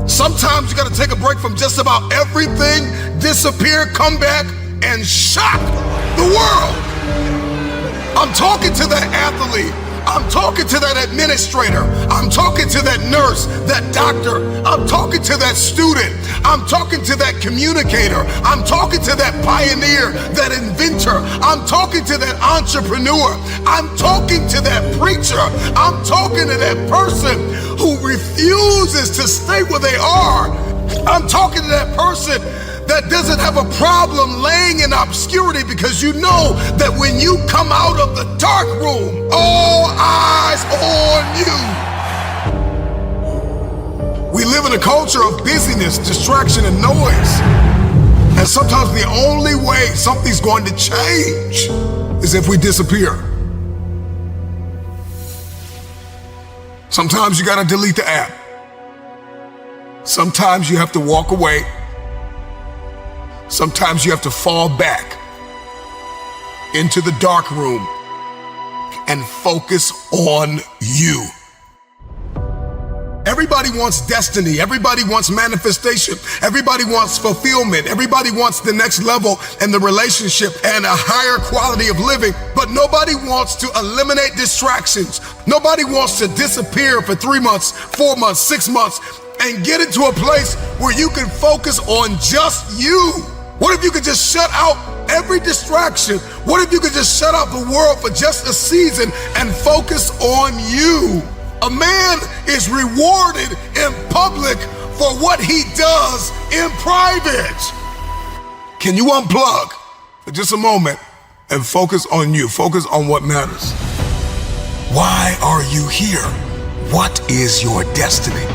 Sometimes you gotta take a break from just about everything, disappear, come back, and shock the world. I'm talking to that athlete. I'm talking to that administrator. I'm talking to that nurse, that doctor. I'm talking to that student. I'm talking to that communicator. I'm talking to that pioneer, that inventor. I'm talking to that entrepreneur. I'm talking to that preacher. I'm talking to that person who refuses to stay where they are. I'm talking to that person that doesn't have a problem laying in obscurity, because you know that when you come out of the dark room, all eyes on you. We live in a culture of busyness, distraction, and noise. And sometimes the only way something's going to change is if we disappear. Sometimes you gotta delete the app. Sometimes you have to walk away. Sometimes you have to fall back into the dark room and focus on you. Everybody wants destiny. Everybody wants manifestation. Everybody wants fulfillment. Everybody wants the next level in the relationship and a higher quality of living. But nobody wants to eliminate distractions. Nobody wants to disappear for 3 months, 4 months, 6 months, and get into a place where you can focus on just you. What if you could just shut out every distraction? What if you could just shut out the world for just a season and focus on you? A man is rewarded in public for what he does in private. Can you unplug for just a moment and focus on you? Focus on what matters. Why are you here? What is your destiny?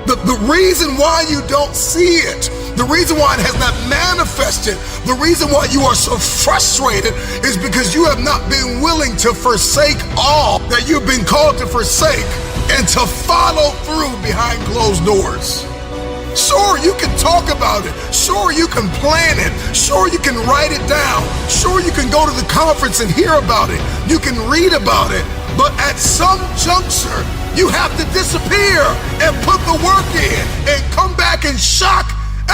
The reason why you don't see it, the reason why it has not manifested, the reason why you are so frustrated is because you have not been willing to forsake all that you've been called to forsake and to follow through behind closed doors. Sure, you can talk about it. Sure, you can plan it. Sure, you can write it down. Sure, you can go to the conference and hear about it. You can read about it. But at some juncture, you have to disappear and put the work in and come back and shock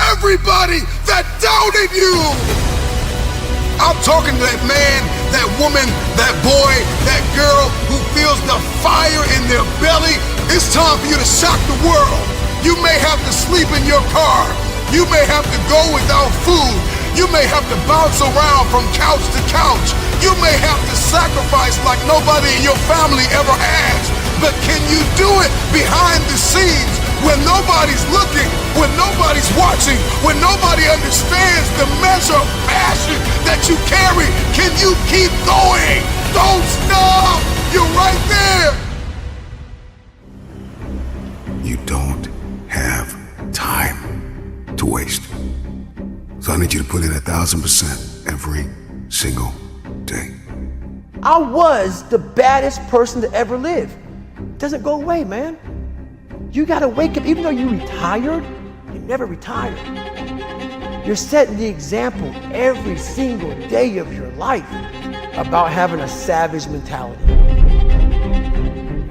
everybody that doubted you. I'm talking to that man, that woman, that boy, that girl who feels the fire in their belly. It's time for you to shock the world. You may have to sleep in your car. You may have to go without food. You may have to bounce around from couch to couch. You may have to sacrifice like nobody in your family ever has. But can you do it behind the scenes when nobody's looking, when nobody's watching, when nobody understands the measure of passion that you carry? Can you keep going? Don't stop! You're right there! You don't have time to waste. So I need you to put in 1,000% every single day. I was the baddest person to ever live. It doesn't go away, man. You gotta wake up. Even though you retired, you never retired. You're setting the example every single day of your life about having a savage mentality.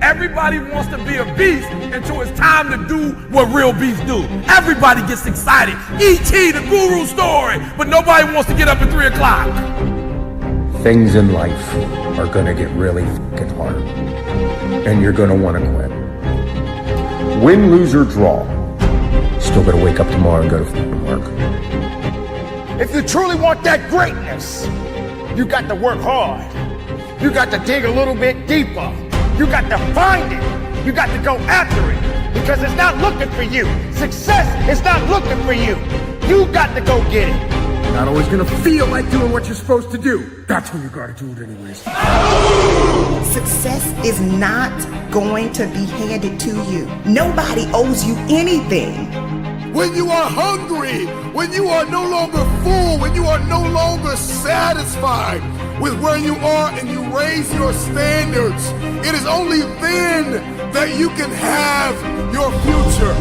Everybody wants to be a beast until it's time to do what real beasts do. Everybody gets excited. E.T., the guru story, but nobody wants to get up at 3 o'clock. Things in life are gonna get really fucking hard, and you're gonna wanna quit. Win, lose, or draw, still gotta wake up tomorrow and go to fucking work. If you truly want that greatness, you got to work hard. You got to dig a little bit deeper. You got to find it. You got to go after it, because it's not looking for you. Success is not looking for you. You got to go get it. Not always gonna feel like doing what you're supposed to do. That's when you gotta do it anyways. Success is not going to be handed to you. Nobody owes you anything. When you are hungry, when you are no longer full, when you are no longer satisfied with where you are and you raise your standards, it is only then that you can have your future.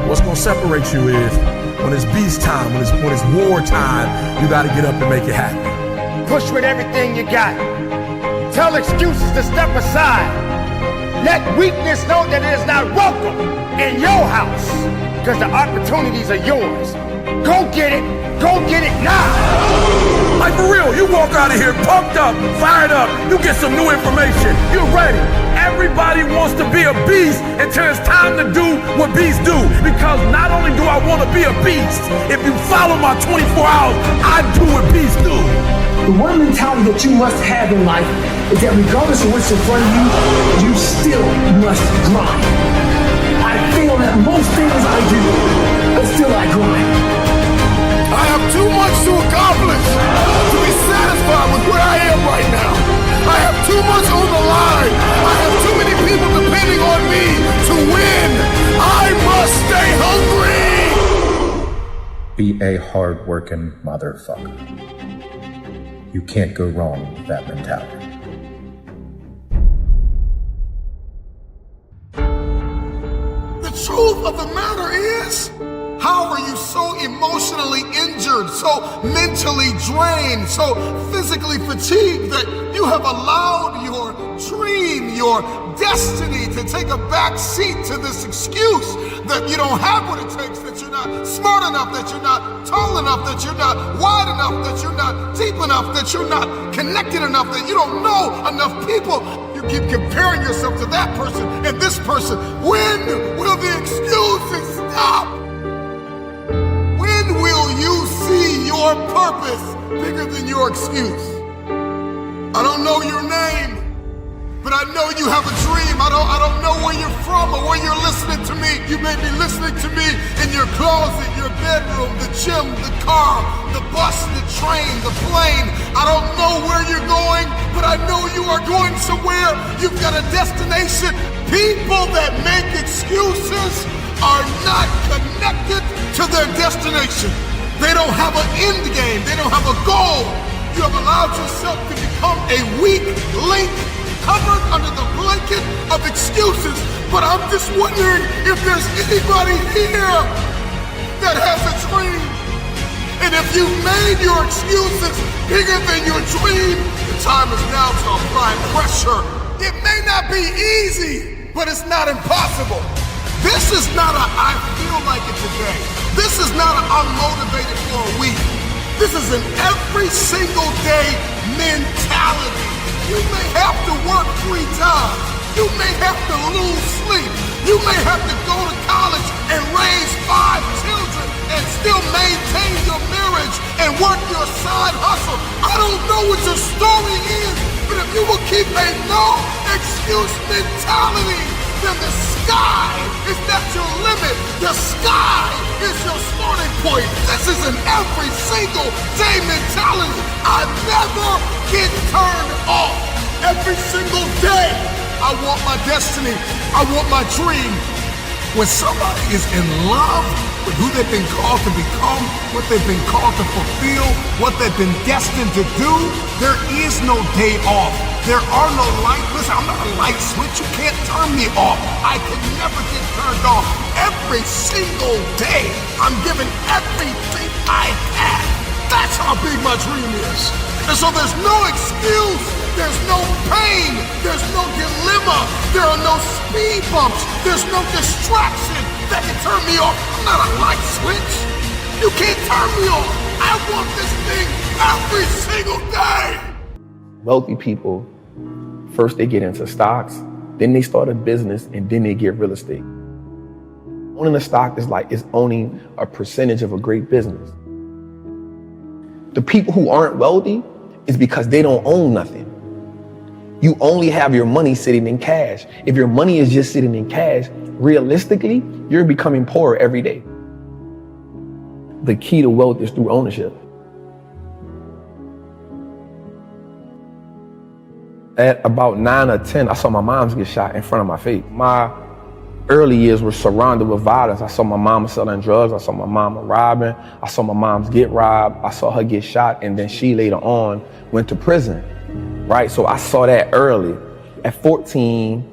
What's gonna separate you is when it's beast time, when it's war time, you gotta get up and make it happen. Push with everything you got. Tell excuses to step aside. Let weakness know that it is not welcome in your house, because the opportunities are yours. Go get it now. Like for real, you walk out of here pumped up, fired up, you get some new information, you're ready. Everybody wants to be a beast until it's time to do what beasts do. Because not only do I want to be a beast, if you follow my 24 hours, I do what beasts do. The one mentality that you must have in life is that regardless of what's in front of you, you still must grind. I fail at most things I do, but still I grind. I have too much to accomplish to be satisfied with where I am right now. I have too much on the line. I have too many people depending on me to win. I must stay hungry. Be a hard-working motherfucker. You can't go wrong with that mentality. The truth of the matter is, how are you so emotionally injured, so mentally drained, so physically fatigued that you have allowed your dream, your destiny to take a back seat to this excuse that you don't have what it takes, that you're not smart enough, that you're not tall enough, that you're not wide enough, that you're not deep enough, that you're not connected enough, that you don't know enough people. You keep comparing yourself to that person and this person. When will the excuses stop? When will you see your purpose bigger than your excuse? I don't know your name, but I know you have a dream. I don't know where you're from or where you're listening to me. You may be listening to me in your closet, your bedroom, the gym, the car, the bus, the train, the plane. I don't know where you're going, but I know you are going somewhere. You've got a destination. People that make excuses are not connected to their destination. They don't have an end game. They don't have a goal. You have allowed yourself to become a weak link covered under the blanket of excuses. But I'm just wondering if there's anybody here that has a dream. And if you've made your excuses bigger than your dream, the time is now to apply pressure. It may not be easy, but it's not impossible. This is not a I feel like it today. This is not a I'm motivated for a week. This is an every single day mentality. You may have to work 3 times. You may have to lose sleep. You may have to go to college and raise 5 children and still maintain your marriage and work your side hustle. I don't know what your story is, but if you will keep a no excuse mentality, then the sky is not your limit. The sky is your starting point. This is an every single day mentality. I never get turned off. Every single day, I want my destiny. I want my dream. When somebody is in love with who they've been called to become, what they've been called to fulfill, what they've been destined to do, there is no day off. There are no lights. Listen, I'm not a light switch. You can't turn me off. I can never get turned off. Every single day, I'm giving everything I have. That's how big my dream is. And so there's no excuse. There's no pain. There's no dilemma. There are no speed bumps. There's no distraction that can turn me off. I'm not a light switch. You can't turn me off. I want this thing every single day. Wealthy people, first they get into stocks, then they start a business, and then they get real estate. Owning a stock is owning a percentage of a great business. The people who aren't wealthy is because they don't own nothing. You only have your money sitting in cash. If your money is just sitting in cash, realistically, you're becoming poorer every day. The key to wealth is through ownership. At about 9 or 10, I saw my moms get shot in front of my face. My early years were surrounded with violence. I saw my mama selling drugs. I saw my mama robbing. I saw my moms get robbed. I saw her get shot, and then she later on went to prison, right? So I saw that early. At 14,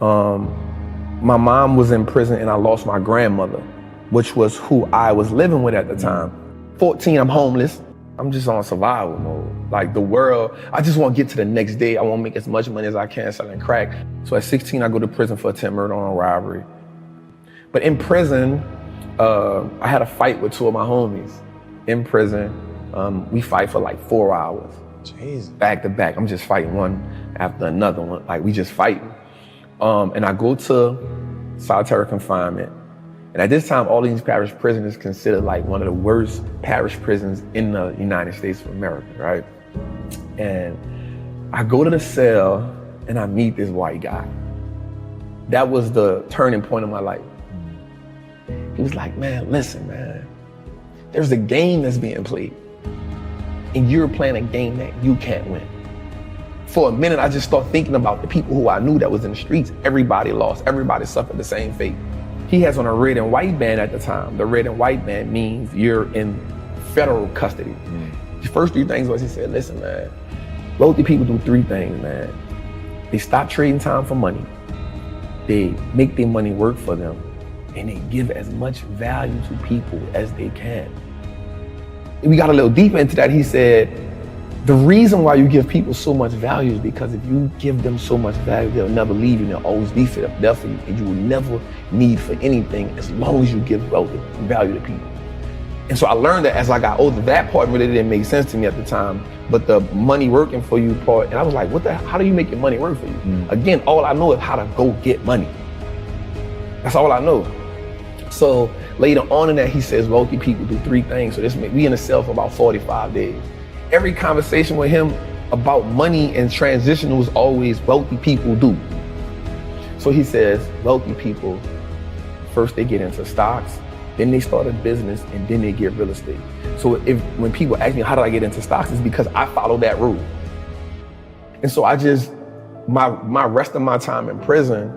my mom was in prison and I lost my grandmother, which was who I was living with at the time. 14, I'm homeless. I'm just on survival mode. Like the world, I just want to get to the next day. I want to make as much money as I can selling crack. So at 16, I go to prison for attempted murder on robbery. But in prison, I had a fight with two of my homies. In prison, we fight for like 4 hours. Jeez. Back to back. I'm just fighting one after another one. Like, we just fighting. And I go to solitary confinement. And at this time, all these parish prisons is considered like one of the worst parish prisons in the United States of America, right? And I go to the cell and I meet this white guy. That was the turning point of my life. He was like, man, listen, man, there's a game that's being played and you're playing a game that you can't win. For a minute, I just started thinking about the people who I knew that was in the streets. Everybody lost, everybody suffered the same fate. He has on a red and white band at the time. The red and white band means you're in federal custody. The first 3 things was he said, listen, man, wealthy people do 3 things, man. They stop trading time for money. They make their money work for them. And they give as much value to people as they can. And we got a little deeper into that. He said, the reason why you give people so much value is because if you give them so much value, they'll never leave you and they'll always be there for you. And you will never need for anything as long as you give value to people. And so I learned that as I got older. That part really didn't make sense to me at the time, but the money working for you part, and I was like, how do you make your money work for you? Again, all I know is how to go get money. That's all I know. So later on in that, he says, wealthy people do 3 things. So we in a cell for about 45 days. Every conversation with him about money and transition was always wealthy people do. So he says, wealthy people, first they get into stocks, then they start a business, and then they get real estate. So when people ask me, how did I get into stocks? It's because I follow that rule. And so my rest of my time in prison,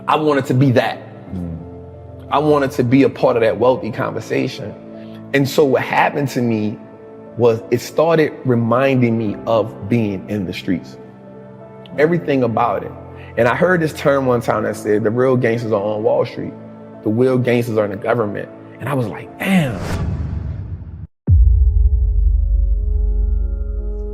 I wanted to be that. I wanted to be a part of that wealthy conversation. And so what happened to me was it started reminding me of being in the streets. Everything about it. And I heard this term one time that said, the real gangsters are on Wall Street. The real gangsters are in the government. And I was like, damn.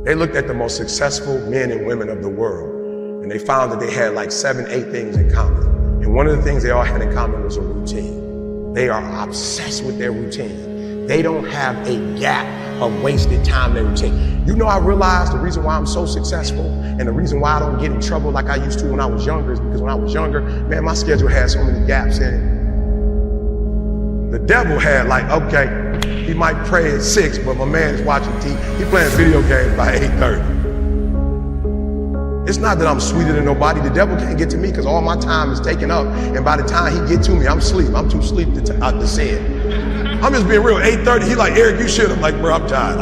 They looked at the most successful men and women of the world, and they found that they had like 7, 8 things in common. And one of the things they all had in common was a routine. They are obsessed with their routine. They don't have a gap of wasted time in their routine. You know, I realized the reason why I'm so successful and the reason why I don't get in trouble like I used to when I was younger is because when I was younger, man, my schedule had so many gaps in it. The devil had like, okay, he might pray at 6, but my man is watching TV. He playing video games by 8:30. It's not that I'm sweeter than nobody. The devil can't get to me because all my time is taken up. And by the time he get to me, I'm asleep. I'm too asleep to sin. I'm just being real. 8:30, he like, Eric, you should. I'm like, bro, I'm tired.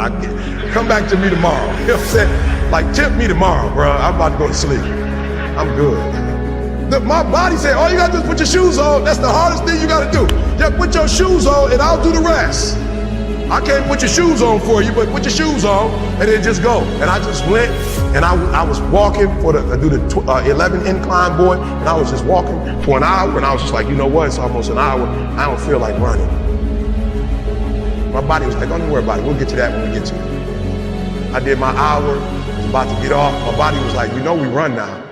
Come back to me tomorrow. You know what I'm saying? Like, tempt me tomorrow, bro. I'm about to go to sleep. I'm good. My body said, all you gotta do is put your shoes on. That's the hardest thing you gotta do. Just put your shoes on and I'll do the rest. I can't put your shoes on for you, but put your shoes on and then just go. And I just went and I was walking I do the 11 incline board, and I was just walking for an hour, and I was just like, you know what, it's almost an hour. I don't feel like running. My body was like, don't worry about it. We'll get to that when we get to it. I did my hour, I was about to get off. My body was like, you know we run now.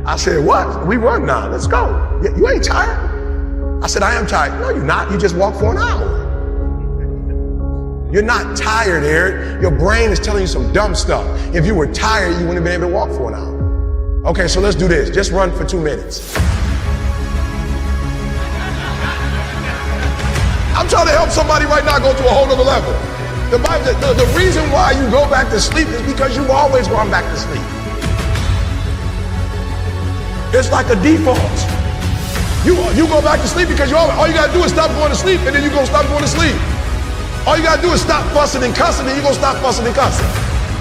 I said, what? We run now, let's go. You ain't tired? I said, I am tired. No, you're not. You just walked for an hour. You're not tired, Eric. Your brain is telling you some dumb stuff. If you were tired, you wouldn't have been able to walk for an hour. Okay, so let's do this. Just run for 2 minutes. I'm trying to help somebody right now go to a whole other level. The reason why you go back to sleep is because you've always gone back to sleep. It's like a default. You go back to sleep because all you gotta do is stop going to sleep, and then you're gonna stop going to sleep. All you gotta do is stop fussing and cussing, and you're gonna stop fussing and cussing.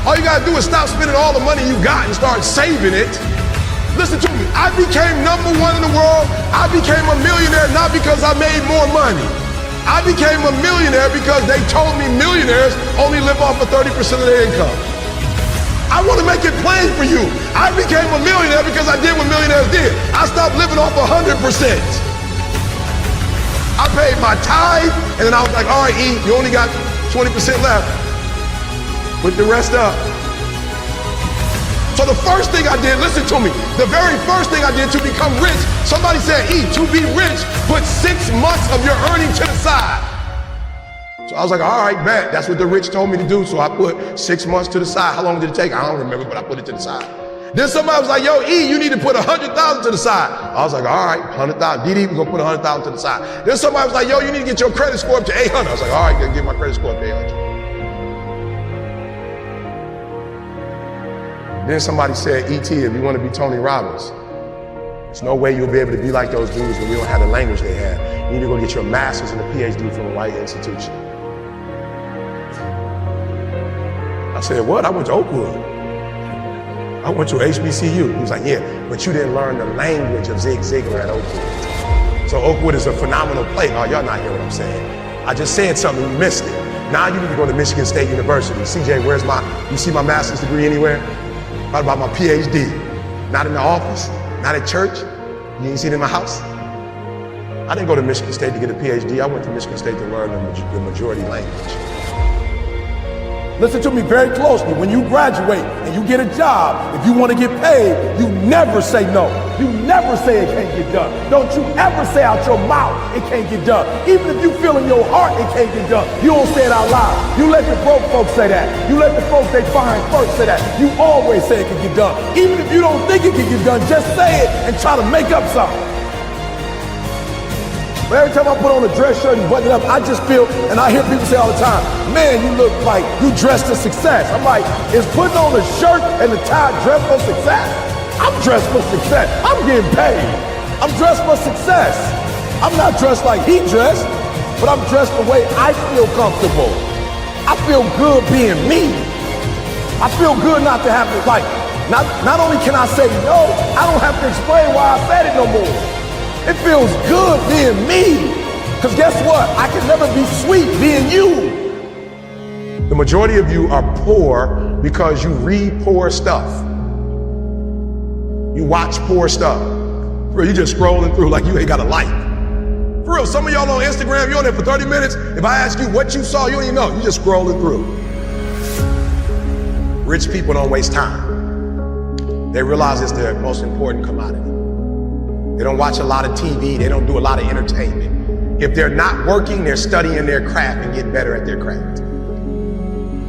All you gotta do is stop spending all the money you got and start saving it. Listen to me, I became #1 in the world. I became a millionaire not because I made more money. I became a millionaire because they told me millionaires only live off of 30% of their income. I want to make it plain for you. I became a millionaire because I did what millionaires did. I stopped living off 100%. I paid my tithe, and then I was like, all right, E, you only got 20% left. Put the rest up. So the first thing I did, listen to me, the very first thing I did to become rich Somebody said, E, to be rich, put 6 months of your earning to the side. So I was like, all right, bet. That's what the rich told me to do. So I put 6 months to the side. How long did it take? I don't remember, but I put it to the side. Then somebody was like, yo, E, you need to put 100,000 to the side. I was like, all right, 100,000. DD, we're gonna put 100,000 to the side. Then somebody was like, yo, you need to get your credit score up to 800. I was like, all right, gonna get my credit score up to 800. Then somebody said, E.T., if you want to be Tony Robbins, there's no way you'll be able to be like those dudes when we don't have the language they have. You need to go get your master's and a PhD from a white institution. I said, what? I went to Oakwood. I went to HBCU. He was like, yeah, but you didn't learn the language of Zig Ziglar at Oakwood. So Oakwood is a phenomenal place. Oh, y'all not hear what I'm saying. I just said something, you missed it. Now you need to go to Michigan State University. CJ, you see my master's degree anywhere? What about my PhD? Not in the office, not at church. You ain't seen it in my house. I didn't go to Michigan State to get a PhD. I went to Michigan State to learn the majority language. Listen to me very closely. When you graduate and you get a job, if you want to get paid, you never say no. You never say it can't get done. Don't you ever say out your mouth it can't get done. Even if you feel in your heart it can't get done, you don't say it out loud. You let the broke folks say that. You let the folks they find first say that. You always say it can get done. Even if you don't think it can get done, just say it and try to make up something. But every time I put on a dress shirt and button it up, I just feel, and I hear people say all the time, man, you look like you dressed for success. I'm like, is putting on a shirt and a tie dressed for success? I'm dressed for success. I'm getting paid. I'm dressed for success. I'm not dressed like he dressed, but I'm dressed the way I feel comfortable. I feel good being me. I feel good not to have to, like, not only can I say no, I don't have to explain why I said it no more. It feels good being me. Because guess what? I can never be sweet being you. The majority of you are poor because you read poor stuff. You watch poor stuff. Bro, you just scrolling through like you ain't got a life. For real, some of y'all on Instagram, you're on there for 30 minutes. If I ask you what you saw, you don't even know. You just scrolling through. Rich people don't waste time. They realize it's their most important commodity. They don't watch a lot of TV. They don't do a lot of entertainment. If they're not working, they're studying their craft and getting better at their craft.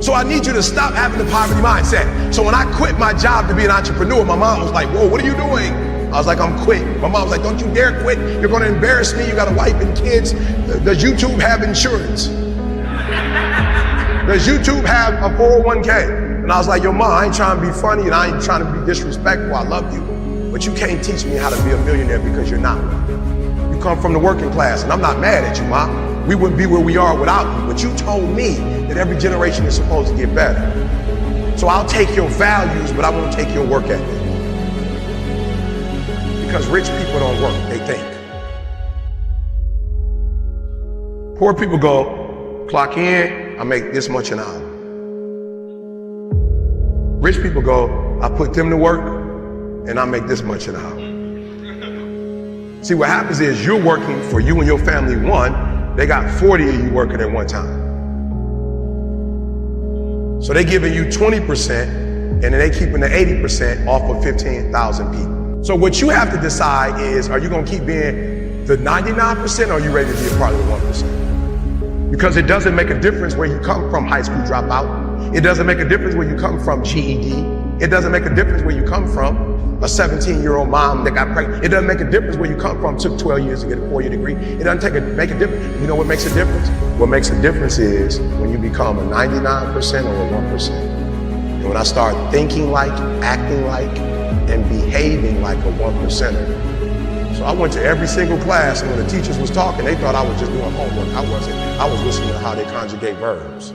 So I need you to stop having the poverty mindset. So when I quit my job to be an entrepreneur, my mom was like, whoa, what are you doing? I was like, I'm quitting. My mom was like, don't you dare quit. You're going to embarrass me. You got a wife and kids. Does YouTube have insurance? Does YouTube have a 401k? And I was like, yo, mom, I ain't trying to be funny and I ain't trying to be disrespectful. I love you. But you can't teach me how to be a millionaire because you're not one. You come from the working class, and I'm not mad at you, Ma. We wouldn't be where we are without you. But you told me that every generation is supposed to get better. So I'll take your values, but I won't take your work ethic. Because rich people don't work, they think. Poor people go, clock in, I make this much an hour. Rich people go, I put them to work, and I make this much an hour. See, what happens is you're working for you and your family one, they got 40 of you working at one time. So they giving you 20%, and then they keeping the 80% off of 15,000 people. So what you have to decide is, are you gonna keep being the 99% or are you ready to be a part of the 1%? Because it doesn't make a difference where you come from, high school dropout. It doesn't make a difference where you come from, GED. It doesn't make a difference where you come from, a 17-year-old mom that got pregnant. It doesn't make a difference where you come from, took 12 years to get a 4-year degree. It doesn't make a difference. You know what makes a difference? What makes a difference is when you become a 99% or a 1%. And when I start thinking like, acting like, and behaving like a 1%er. So I went to every single class, and when the teachers was talking, they thought I was just doing homework. I wasn't. I was listening to how they conjugate verbs.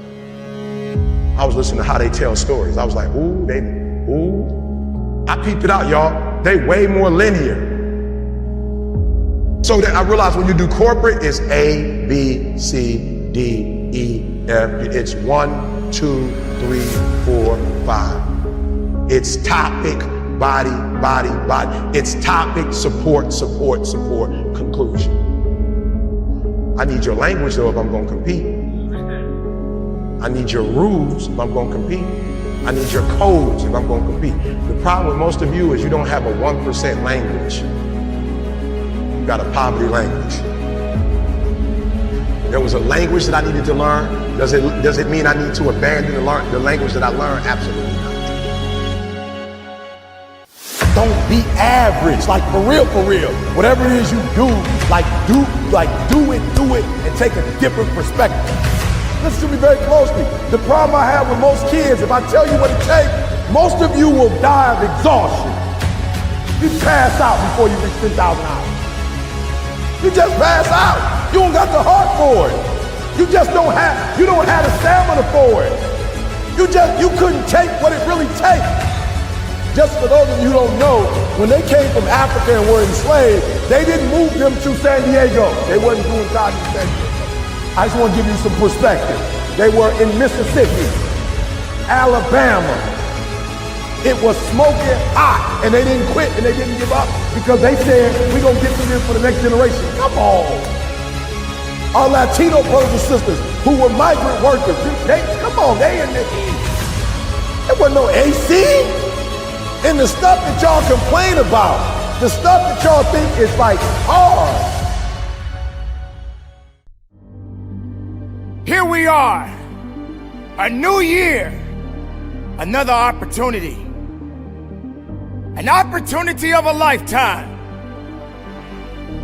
I was listening to how they tell stories. I was like, ooh. I peeped it out, y'all. They way more linear. So that I realized when you do corporate, it's A, B, C, D, E, F. It's 1, 2, 3, 4, 5. It's topic, body. It's topic, support, conclusion. I need your language though if I'm gonna compete. I need your rules if I'm gonna compete. I need your codes if I'm gonna compete. The problem with most of you is you don't have a 1% language. got a poverty language. There was a language that I needed to learn. Does it mean I need to abandon the language that I learned? Absolutely not. Don't be average, like for real, for real. Whatever it is you do, do it, and take a different perspective. Listen to me very closely. The problem I have with most kids, if I tell you what it takes, most of you will die of exhaustion. You pass out before you reach 10,000 hours. You just pass out. You don't got the heart for it. You don't have the stamina for it. You couldn't take what it really takes. Just for those of you who don't know, when they came from Africa and were enslaved, they didn't move them to San Diego. They wasn't doing God in San Diego. I just want to give you some perspective. They were in Mississippi, Alabama. It was smoking hot, and they didn't quit and they didn't give up because they said, we're going to get through this for the next generation. Come on. Our Latino brothers and sisters who were migrant workers, they in the heat. There wasn't no AC. And the stuff that y'all complain about, the stuff that y'all think is like hard. Here we are, a new year, another opportunity, an opportunity of a lifetime.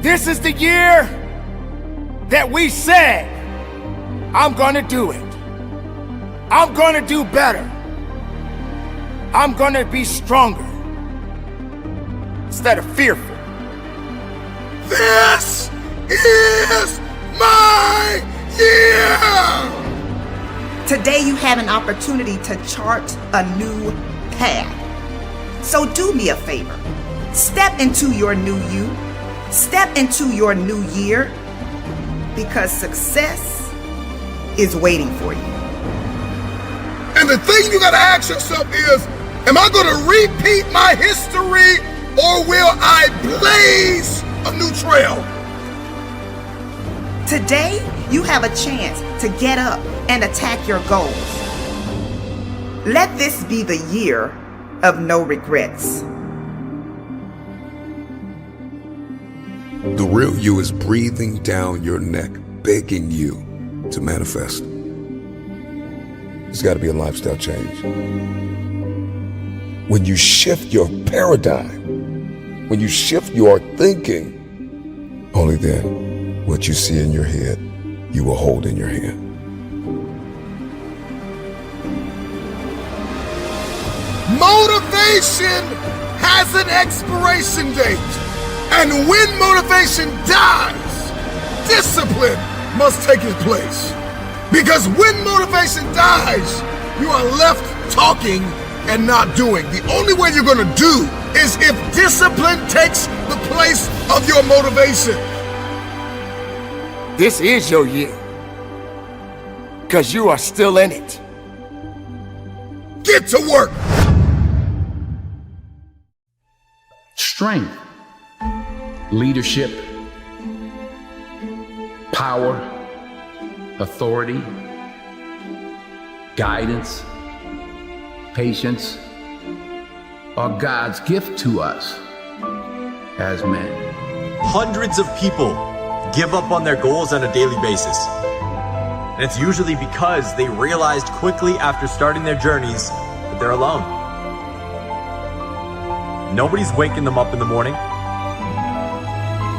This is the year that we said, I'm gonna do it. I'm gonna do better. I'm gonna be stronger instead of fearful. This is my year! Today you have an opportunity to chart a new path. So do me a favor. Step into your new you. Step into your new year, because success is waiting for you. And the thing you gotta ask yourself is, am I gonna repeat my history or will I blaze a new trail? Today, you have a chance to get up and attack your goals. Let this be the year of no regrets. The real you is breathing down your neck, begging you to manifest. There's got to be a lifestyle change. When you shift your paradigm, when you shift your thinking, only then what you see in your head, you will hold in your hand. Motivation has an expiration date. And when motivation dies, discipline must take its place. Because when motivation dies, you are left talking and not doing. The only way you're going to do is if discipline takes the place of your motivation. This is your year, because you are still in it. Get to work. Strength, leadership, power, authority, guidance, patience are God's gift to us as men. Hundreds of people give up on their goals on a daily basis. And it's usually because they realized quickly after starting their journeys that they're alone. Nobody's waking them up in the morning.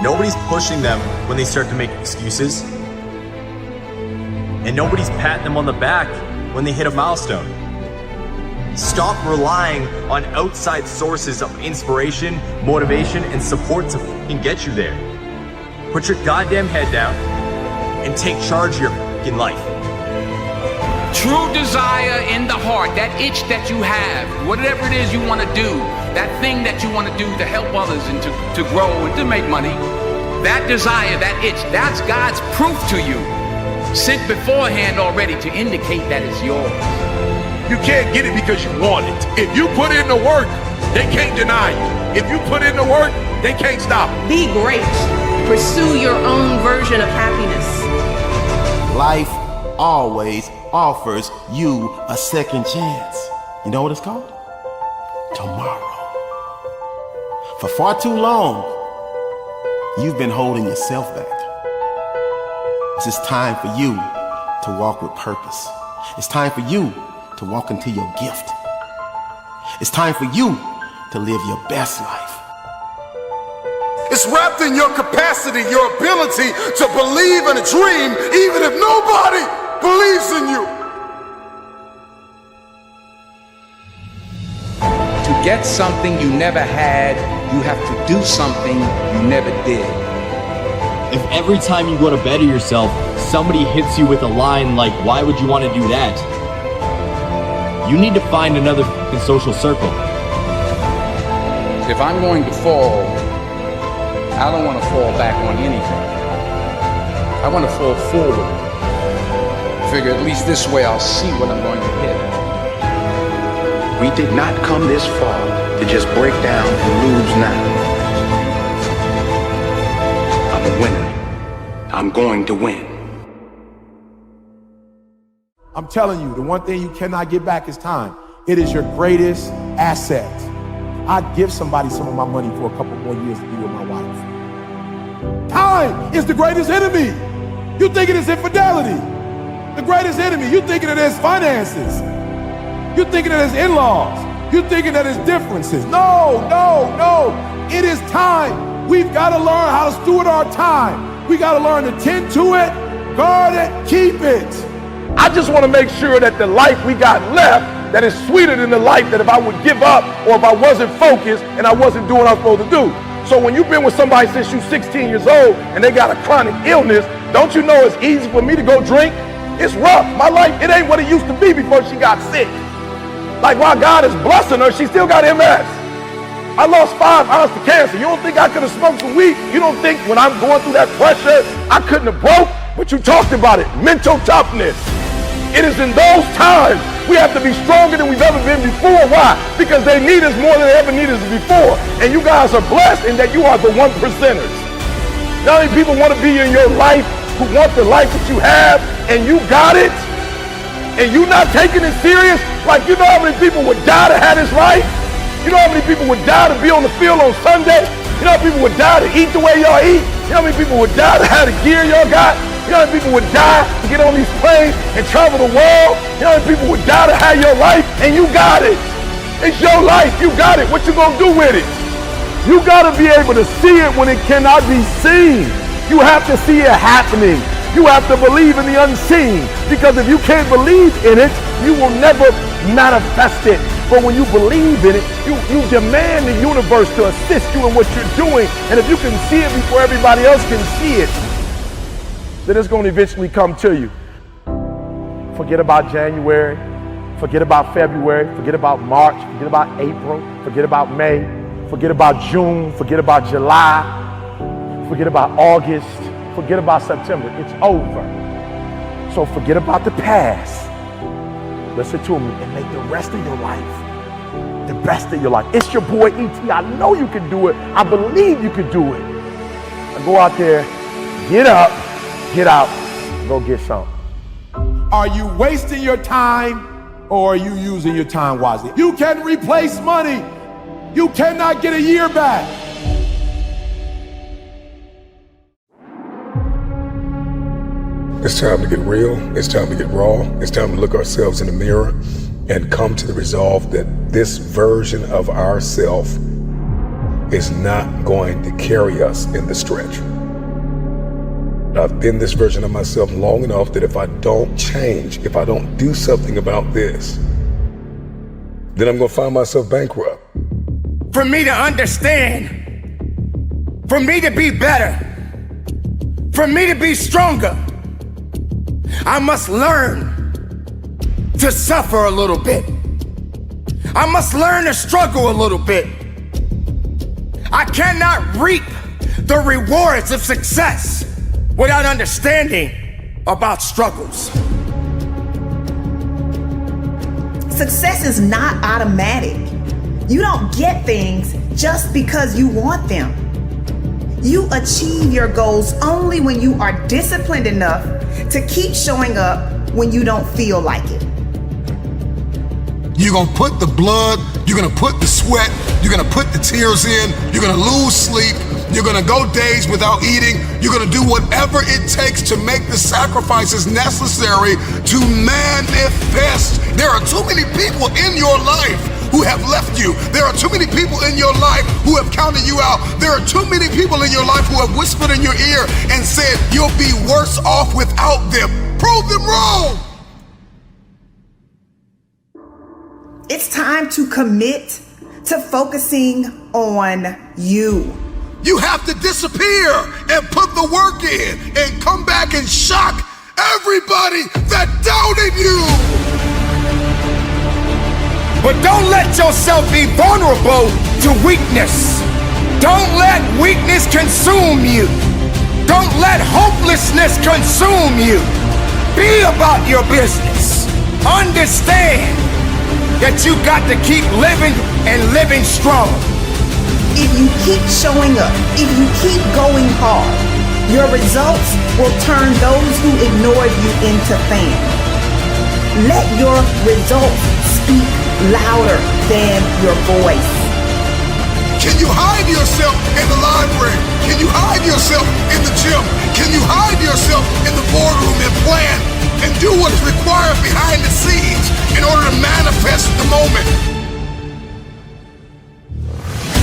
Nobody's pushing them when they start to make excuses. And nobody's patting them on the back when they hit a milestone. Stop relying on outside sources of inspiration, motivation, and support to fucking get you there. Put your goddamn head down and take charge of your fucking life. True desire in the heart, that itch that you have, whatever it is you want to do, that thing that you want to do to help others and to grow and to make money, that desire, that itch, that's God's proof to you, sent beforehand already to indicate that it's yours. You can't get it because you want it. If you put in the work, they can't deny you. If you put in the work, they can't stop it. Be great. Pursue your own version of happiness. Life always offers you a second chance. You know what it's called? Tomorrow. For far too long, You've been holding yourself back. It's just time for you to walk with purpose. It's time for you to walk into your gift. It's time for you to live your best life. It's wrapped in your capacity, your ability to believe in a dream, even if nobody believes in you. To get something you never had, you have to do something you never did. If every time you go to better yourself, somebody hits you with a line like, why would you want to do that? You need to find another social circle. If I'm going to fall, I don't want to fall back on anything. I want to fall forward. Figure at least this way I'll see what I'm going to hit. We did not come this far to just break down and lose now. I'm a winner. I'm going to win. I'm telling you, the one thing you cannot get back is time. It is your greatest asset. I'd give somebody some of my money for a couple more years to be with my wife. Time is the greatest enemy. You think it is infidelity. The greatest enemy. You thinking it is finances. You thinking it is in-laws. You thinking that it's differences. No, no, no. It is time. We've got to learn how to steward our time. We got to learn to tend to it, guard it, keep it. I just want to make sure that the life we got left, that is sweeter than the life that if I would give up or if I wasn't focused and I wasn't doing what I was supposed to do. So when you've been with somebody since you're 16 years old and they got a chronic illness, don't you know it's easy for me to go drink? It's rough. My life, it ain't what it used to be before she got sick. Like while God is blessing her, she still got MS. I lost 5 ounces to cancer. You don't think I could have smoked some weed? You don't think when I'm going through that pressure, I couldn't have broke? But you talked about it, mental toughness. It is in those times we have to be stronger than we've ever been before. Why? Because they need us more than they ever needed us before. And you guys are blessed in that you are the 1%ers. Not many people want to be in your life who want the life that you have, and you got it, and you not taking it serious. Like, you know how many people would die to have this life? You know how many people would die to be on the field on Sunday? You know how many people would die to eat the way y'all eat? You know how many people would die to have the gear y'all got? You know how many people would die to get on these planes and travel the world? You know how many people would die to have your life? And you got it. It's your life. You got it. What you gonna do with it? You gotta be able to see it when it cannot be seen. You have to see it happening. You have to believe in the unseen. Because if you can't believe in it, you will never manifest it. But when you believe in it, you demand the universe to assist you in what you're doing. And if you can see it before everybody else can see it, then it's going to eventually come to you. Forget about January, forget about February, forget about March, forget about April, forget about May, forget about June, forget about July, forget about August, forget about September. It's over. So forget about the past. Listen to me and make the rest of your life the best of your life. It's your boy E.T. I know you can do it. I believe you can do it. Now go out there, get up, get out, go get some. Are you wasting your time or are you using your time wisely? You can replace money. You cannot get a year back. It's time to get real. It's time to get raw. It's time to look ourselves in the mirror and come to the resolve that this version of ourself is not going to carry us in the stretch. I've been this version of myself long enough that if I don't change, if I don't do something about this, then I'm going to find myself bankrupt. For me to understand, for me to be better, for me to be stronger, I must learn to suffer a little bit. I must learn to struggle a little bit. I cannot reap the rewards of success without understanding about struggles. Success is not automatic. You don't get things just because you want them. You achieve your goals only when you are disciplined enough to keep showing up when you don't feel like it. You're gonna put the blood, you're gonna put the sweat, you're gonna put the tears in, you're gonna lose sleep, You're gonna go days without eating. You're gonna do whatever it takes to make the sacrifices necessary to manifest. There are too many people in your life who have left you. There are too many people in your life who have counted you out. There are too many people in your life who have whispered in your ear and said, you'll be worse off without them. Prove them wrong. It's time to commit to focusing on you. You have to disappear and put the work in and come back and shock everybody that doubted you. But don't let yourself be vulnerable to weakness. Don't let weakness consume you. Don't let hopelessness consume you. Be about your business. Understand that you got to keep living and living strong. If you keep showing up, if you keep going hard, your results will turn those who ignored you into fans. Let your results speak louder than your voice. Can you hide yourself in the library? Can you hide yourself in the gym? Can you hide yourself in the boardroom and plan and do what is required behind the scenes in order to manifest the moment?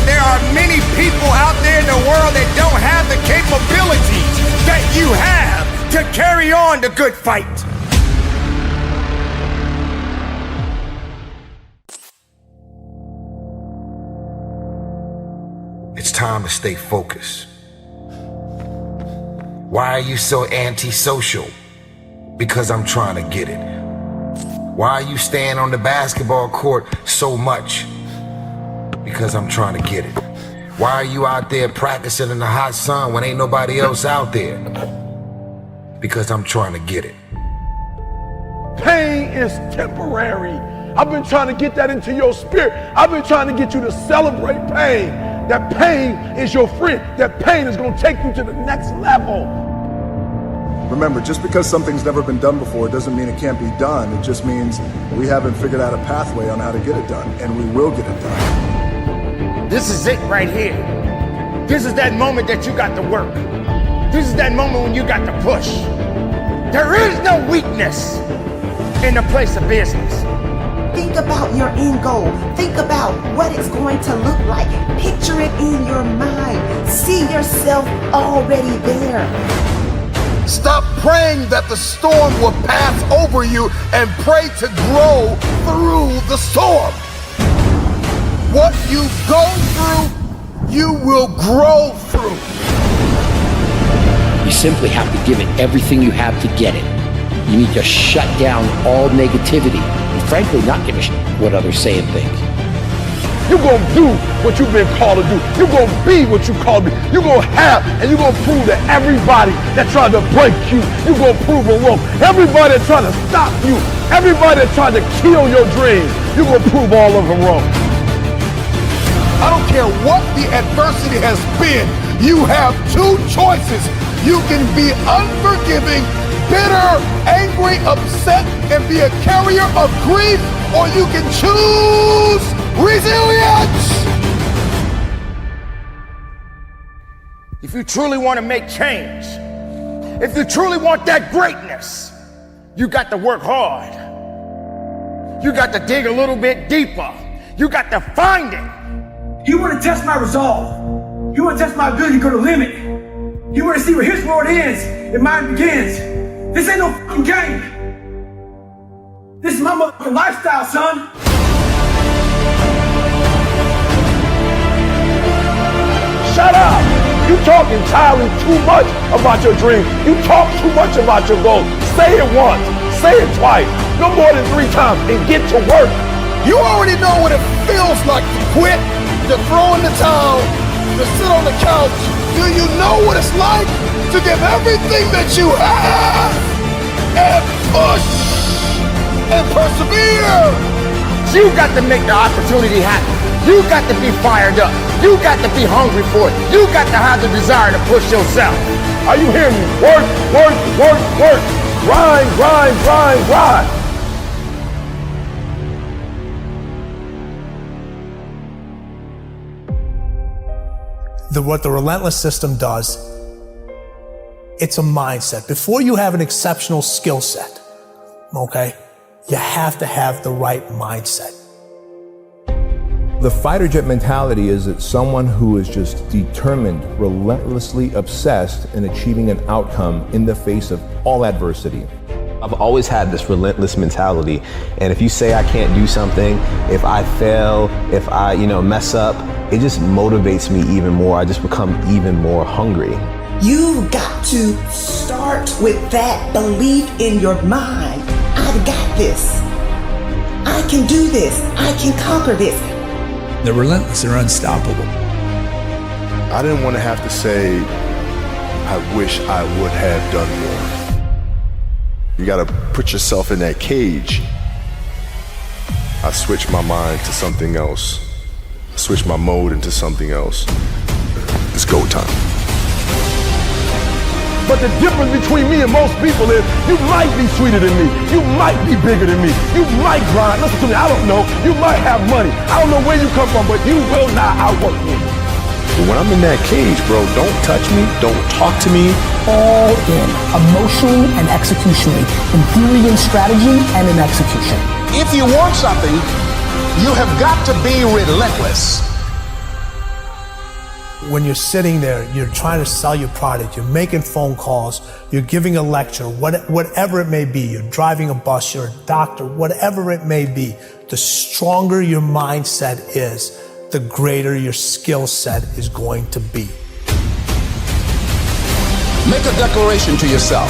There are many people out there in the world that don't have the capabilities that you have to carry on the good fight. It's time to stay focused. Why are you so antisocial? Because I'm trying to get it. Why are you staying on the basketball court so much? Because I'm trying to get it. Why are you out there practicing in the hot sun when ain't nobody else out there? Because I'm trying to get it. Pain is temporary. I've been trying to get that into your spirit. I've been trying to get you to celebrate pain. That pain is your friend. That pain is going to take you to the next level. Remember, just because something's never been done before doesn't mean it can't be done. It just means we haven't figured out a pathway on how to get it done, and we will get it done. This is it right here. This is that moment that you got to work. This is that moment when you got to push. There is no weakness in the place of business. Think about your end goal. Think about what it's going to look like. Picture it in your mind. See yourself already there. Stop praying that the storm will pass over you and pray to grow through the storm. What you go through, you will grow through. You simply have to give it everything you have to get it. You need to shut down all negativity and frankly not give a shit what others say and think. You're going to do what you've been called to do. You're going to be what you called to be. You're going to have, and you're going to prove to everybody that tried to break you, you're going to prove them wrong. Everybody that tried to stop you, everybody that tried to kill your dreams, you're going to prove all of them wrong. I don't care what the adversity has been, you have two choices. You can be unforgiving, bitter, angry, upset, and be a carrier of grief, or you can choose resilience. If you truly want to make change, if you truly want that greatness, you got to work hard. You got to dig a little bit deeper. You got to find it. You want to test my resolve. You want to test my ability to go to the limit. You want to see where his world ends and mine begins. This ain't no fucking game. This is my motherfucking lifestyle, son. Shut up! You talking entirely too much about your dream. You talk too much about your goal. Say it once, say it twice, no more than 3 times, and get to work. You already know what it feels like to quit, to throw in the towel, to sit on the couch. Do you know what it's like to give everything that you have and push and persevere? You got to make the opportunity happen. You got to be fired up. You got to be hungry for it. You got to have the desire to push yourself. Are you hearing me? Work, work, work, work. Grind, grind, grind, grind. what the relentless system does, it's a mindset. Before you have an exceptional skill set, okay, you have to have the right mindset. The fighter jet mentality is that someone who is just determined, relentlessly obsessed in achieving an outcome in the face of all adversity. I've always had this relentless mentality, and if you say I can't do something, if I fail, if I, mess up, it just motivates me even more. I just become even more hungry. You've got to start with that belief in your mind. I've got this. I can do this. I can conquer this. The relentless are unstoppable. I didn't want to have to say, I wish I would have done more. You got to put yourself in that cage. I switched my mind to something else. I switched my mode into something else. It's go time. But the difference between me and most people is you might be sweeter than me. You might be bigger than me. You might grind. Listen to me, I don't know. You might have money. I don't know where you come from, but you will not outwork me. But when I'm in that cage, bro, don't touch me. Don't talk to me. All in, emotionally and executionally, in theory and strategy and in execution. If you want something, you have got to be relentless. When you're sitting there, you're trying to sell your product, you're making phone calls, you're giving a lecture, whatever it may be, you're driving a bus, you're a doctor, whatever it may be, the stronger your mindset is, the greater your skill set is going to be. Make a declaration to yourself.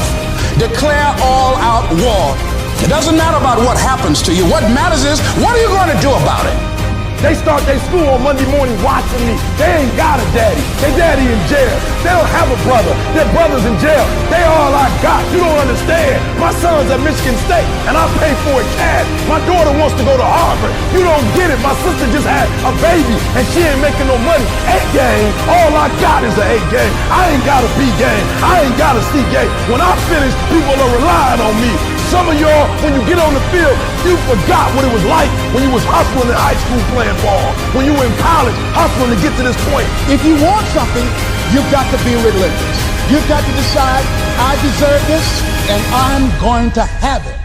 Declare all-out war. It doesn't matter about what happens to you. What matters is, what are you going to do about it? They start their school on Monday morning watching me. They ain't got a daddy. Their daddy in jail. They don't have a brother. Their brother's in jail. They all I got. You don't understand. My son's at Michigan State, and I pay for it cash. My daughter wants to go to Harvard. You don't get it. My sister just had a baby, and she ain't making no money. A game. All I got is an A game. I ain't got a B game. I ain't got a C game. When I finish, people are relying on me. Some of y'all, when you get on the field, you forgot what it was like when you was hustling in high school playing ball, when you were in college hustling to get to this point. If you want something, you've got to be relentless. You've got to decide, I deserve this, and I'm going to have it.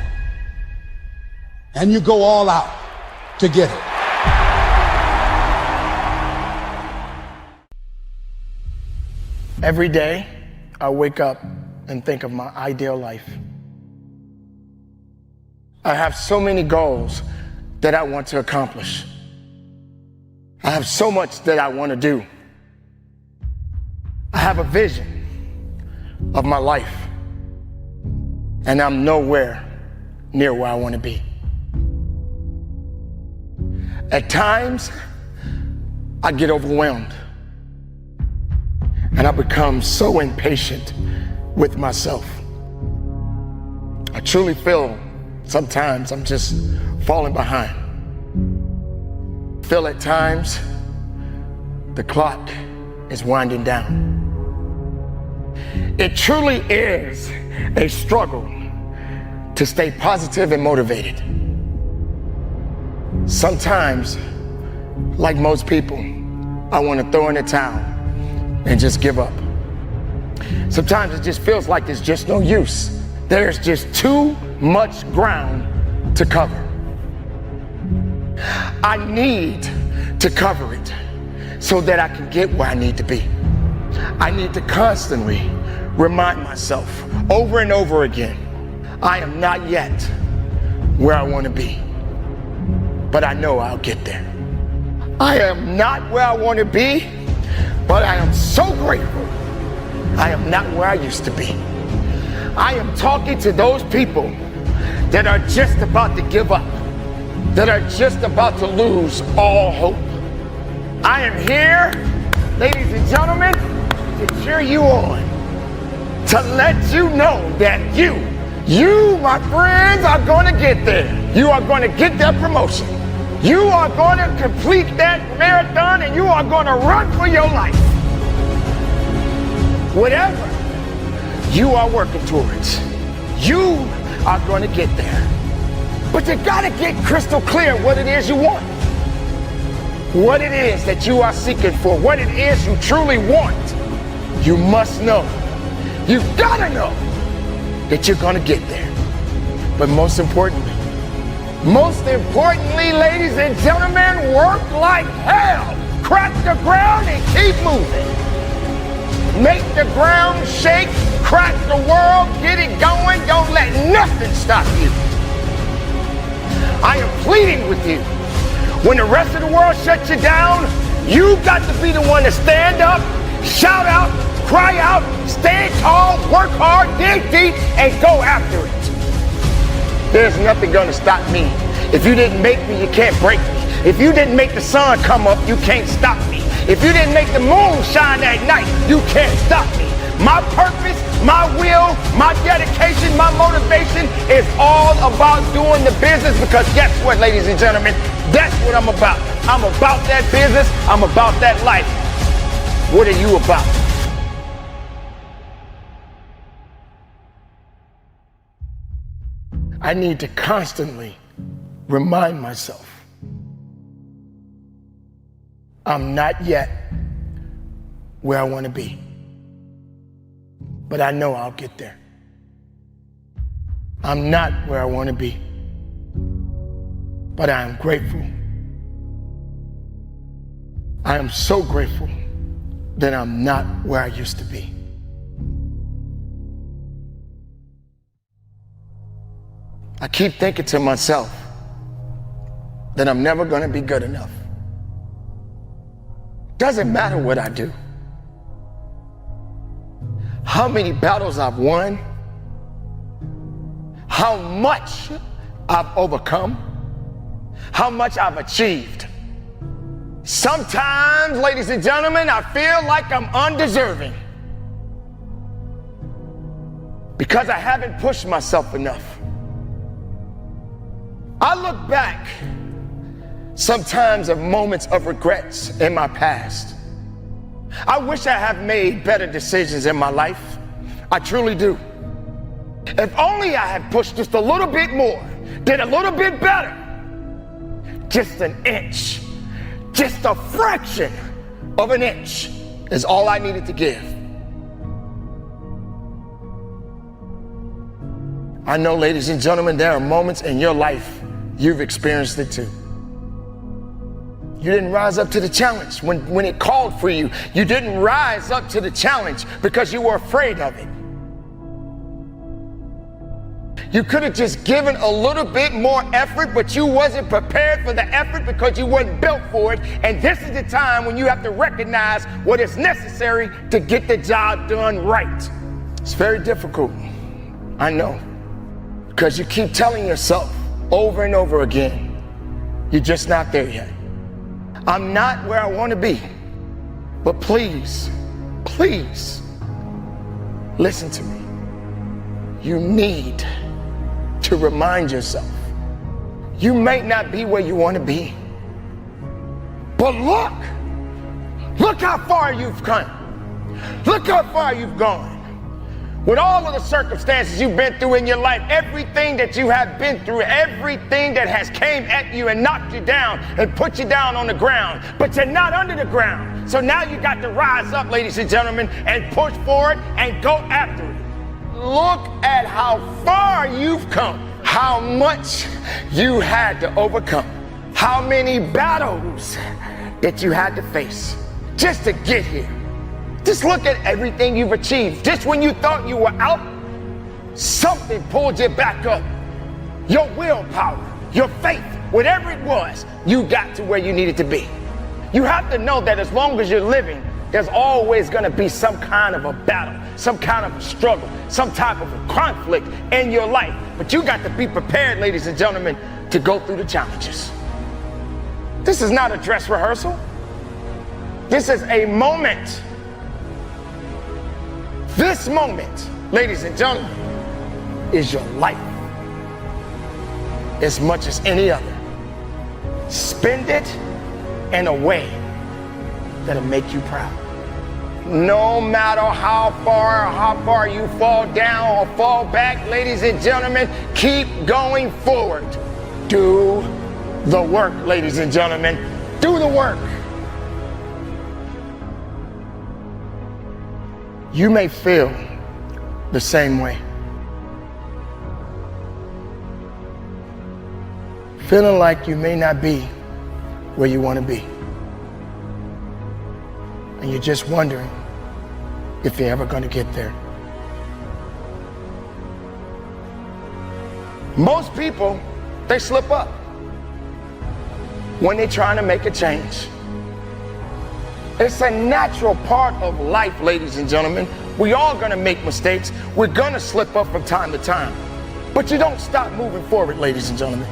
And you go all out to get it. Every day, I wake up and think of my ideal life. I have so many goals that I want to accomplish. I have so much that I want to do. I have a vision of my life, and I'm nowhere near where I want to be. At times, I get overwhelmed, and I become so impatient with myself. I truly feel sometimes I'm just falling behind. Feel at times the clock is winding down. It truly is a struggle to stay positive and motivated. Sometimes, like most people, I want to throw in the towel and just give up. Sometimes it just feels like there's just no use. There's just too much ground to cover. I need to cover it so that I can get where I need to be. I need to constantly remind myself over and over again, I am not yet where I want to be, but I know I'll get there. I am not where I want to be, but I am so grateful I am not where I used to be. I am talking to those people that are just about to give up, that are just about to lose all hope. I am here, ladies and gentlemen, to cheer you on, to let you know that you, my friends, are going to get there. You are going to get that promotion. You are going to complete that marathon, and you are going to run for your life. Whatever you are working towards, you are going to get there. But you got to get crystal clear what it is you want. what it is that you are seeking for, what it is you truly want, you must know. You've gotta know that you're gonna get there. But most importantly, ladies and gentlemen, work like hell. Crack the ground and keep moving. Make the ground shake, crack the world, get it going. Don't let nothing stop you. I am pleading with you. When the rest of the world shuts you down, you got to be the one to stand up, shout out, cry out, stand tall, work hard, dig deep, and go after it. There's nothing gonna stop me. If you didn't make me, you can't break me. If you didn't make the sun come up, you can't stop me. If you didn't make the moon shine at night, you can't stop me. My purpose, my will, my dedication, my motivation is all about doing the business, because guess what, ladies and gentlemen? That's what I'm about. I'm about that business. I'm about that life. What are you about? I need to constantly remind myself I'm not yet where I want to be, but I know I'll get there. I'm not where I want to be, but I am grateful. I am so grateful that I'm not where I used to be. I keep thinking to myself that I'm never going to be good enough. Doesn't matter what I do. How many battles I've won, how much I've overcome, how much I've achieved. Sometimes, ladies and gentlemen, I feel like I'm undeserving because I haven't pushed myself enough. I look back sometimes at moments of regrets in my past. I wish I had made better decisions in my life. I truly do. If only I had pushed just a little bit more, did a little bit better. Just an inch, just a fraction of an inch is all I needed to give. I know, ladies and gentlemen, there are moments in your life you've experienced it too. You didn't rise up to the challenge when it called for you. You didn't rise up to the challenge because you were afraid of it. You could have just given a little bit more effort, but you wasn't prepared for the effort because you wasn't built for it. And this is the time when you have to recognize what is necessary to get the job done right. It's very difficult, I know, because you keep telling yourself over and over again, you're just not there yet. I'm not where I want to be. But please, please, listen to me. You need to remind yourself, you may not be where you want to be, but look how far you've come. Look how far you've gone. With all of the circumstances you've been through in your life, everything that you have been through, everything that has came at you and knocked you down and put you down on the ground, but you're not under the ground. So now you got to rise up, ladies and gentlemen, and push forward and go after it. Look at how far you've come, how much you had to overcome, how many battles that you had to face just to get here. Just look at everything you've achieved. Just when you thought you were out, something pulled you back up. Your willpower, your faith, whatever it was, you got to where you needed to be. You have to know that as long as you're living, there's always going to be some kind of a battle, some kind of a struggle, some type of a conflict in your life. But you got to be prepared, ladies and gentlemen, to go through the challenges. This is not a dress rehearsal. This is a moment. This moment, ladies and gentlemen, is your life as much as any other. Spend it in a way that'll make you proud. No matter how far you fall down or fall back, ladies and gentlemen, keep going forward. Do the work, ladies and gentlemen. Do the work. You may feel the same way. Feeling like you may not be where you want to be. And you're just wondering if you're ever going to get there. Most people, they slip up when they're trying to make a change. It's a natural part of life, ladies and gentlemen. We all gonna make mistakes. We're gonna slip up from time to time. But you don't stop moving forward, ladies and gentlemen.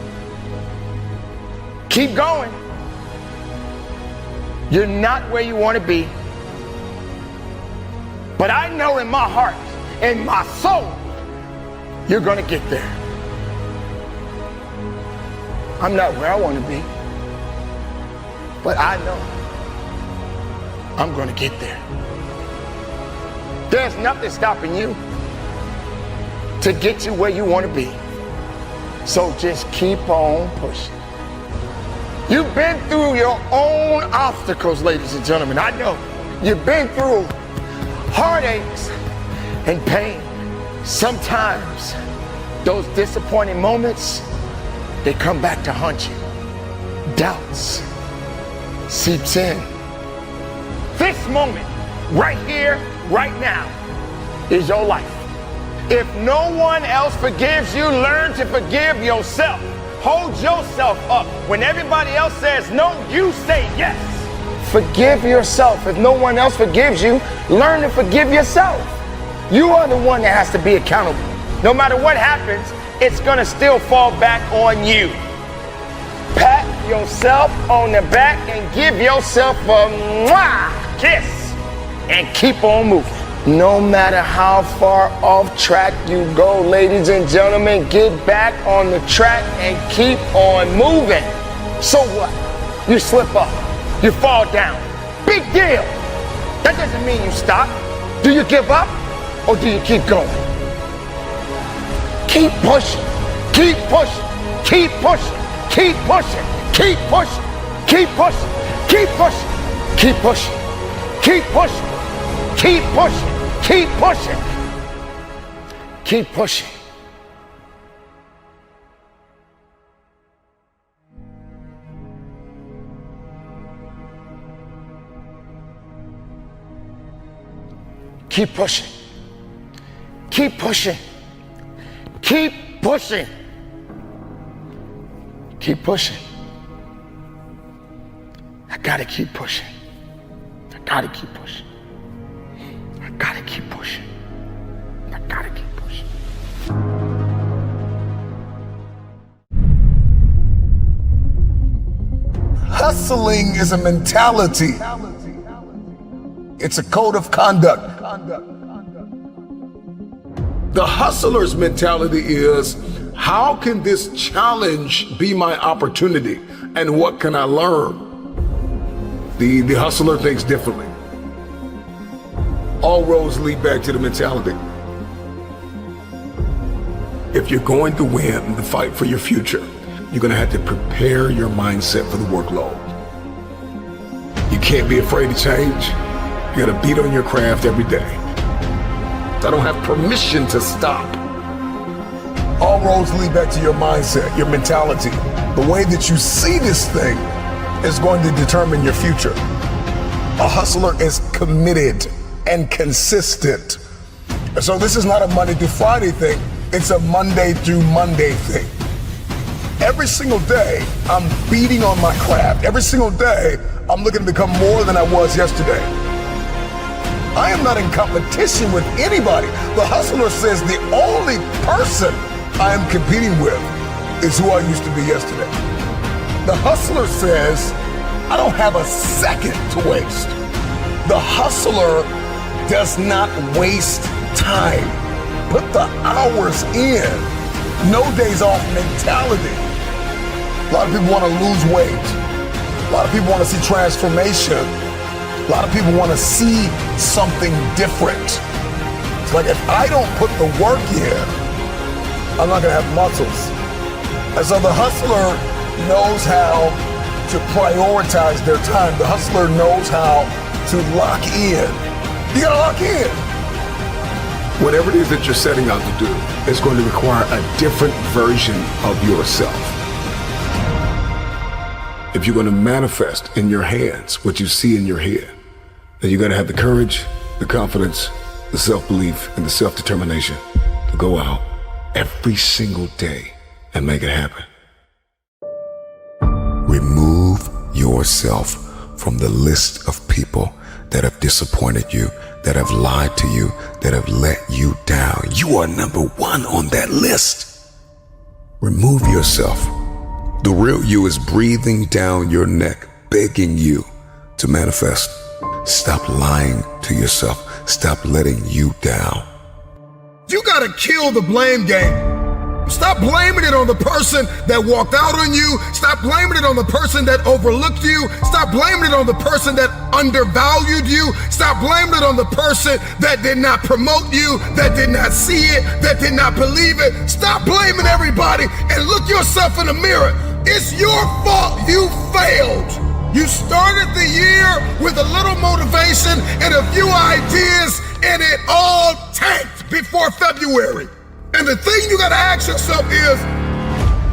Keep going. You're not where you want to be. But I know in my heart, in my soul, you're gonna get there. I'm not where I want to be, but I know I'm gonna get there. There's nothing stopping you to get you where you want to be. So just keep on pushing. You've been through your own obstacles, ladies and gentlemen. I know. You've been through heartaches and pain. Sometimes those disappointing moments, they come back to haunt you. Doubts seeps in. This moment, right here, right now, is your life. If no one else forgives you, learn to forgive yourself. Hold yourself up. When everybody else says no, you say yes. Forgive yourself. If no one else forgives you, learn to forgive yourself. You are the one that has to be accountable. No matter what happens, it's gonna still fall back on you. Pat yourself on the back and give yourself a mwah kiss and keep on moving. No matter how far off track you go, ladies and gentlemen, get back on the track and keep on moving. So what? You slip up, you fall down. Big deal. That doesn't mean you stop. Do you give up or do you keep going? Keep pushing, keep pushing, keep pushing, keep pushing, keep pushing, keep pushing, keep pushing, keep pushing, keep pushing, keep pushing, keep pushing, keep pushing. Keep pushing, keep pushing. Keep pushing. Keep pushing. I gotta keep pushing. I gotta keep pushing. I gotta keep pushing. I gotta keep pushing. Hustling is a mentality. It's a code of conduct. The hustler's mentality is, how can this challenge be my opportunity? And what can I learn? The hustler thinks differently. All roads lead back to the mentality. If you're going to win the fight for your future, you're going to have to prepare your mindset for the workload. You can't be afraid to change. You got to beat on your craft every day. I don't have permission to stop. All roads lead back to your mindset, your mentality. The way that you see this thing is going to determine your future. A hustler is committed and consistent. And so this is not a Monday through Friday thing. It's a Monday through Monday thing. Every single day, I'm beating on my craft. Every single day, I'm looking to become more than I was yesterday. I am not in competition with anybody. The hustler says the only person I am competing with is who I used to be yesterday. The hustler says, I don't have a second to waste. The hustler does not waste time. Put the hours in. No days off mentality. A lot of people want to lose weight. A lot of people want to see transformation. A lot of people want to see something different. It's like, if I don't put the work in, I'm not going to have muscles. And so the hustler knows how to prioritize their time. The hustler knows how to lock in. You gotta lock in. Whatever it is that you're setting out to do is going to require a different version of yourself. If you're going to manifest in your hands what you see in your head, then you got to have the courage, the confidence, the self-belief, and the self-determination to go out every single day and make it happen. Remove yourself from the list of people that have disappointed you, that have lied to you, that have let you down. You are number one on that list. Remove yourself. The real you is breathing down your neck, begging you to manifest. Stop lying to yourself. Stop letting you down. You gotta kill the blame game. Stop blaming it on the person that walked out on you. Stop blaming it on the person that overlooked you. Stop blaming it on the person that undervalued you. Stop blaming it on the person that did not promote you, that did not see it, that did not believe it. Stop blaming everybody and look yourself in the mirror. It's your fault you failed. You started the year with a little motivation and a few ideas, and it all tanked before February. And the thing you gotta ask yourself is,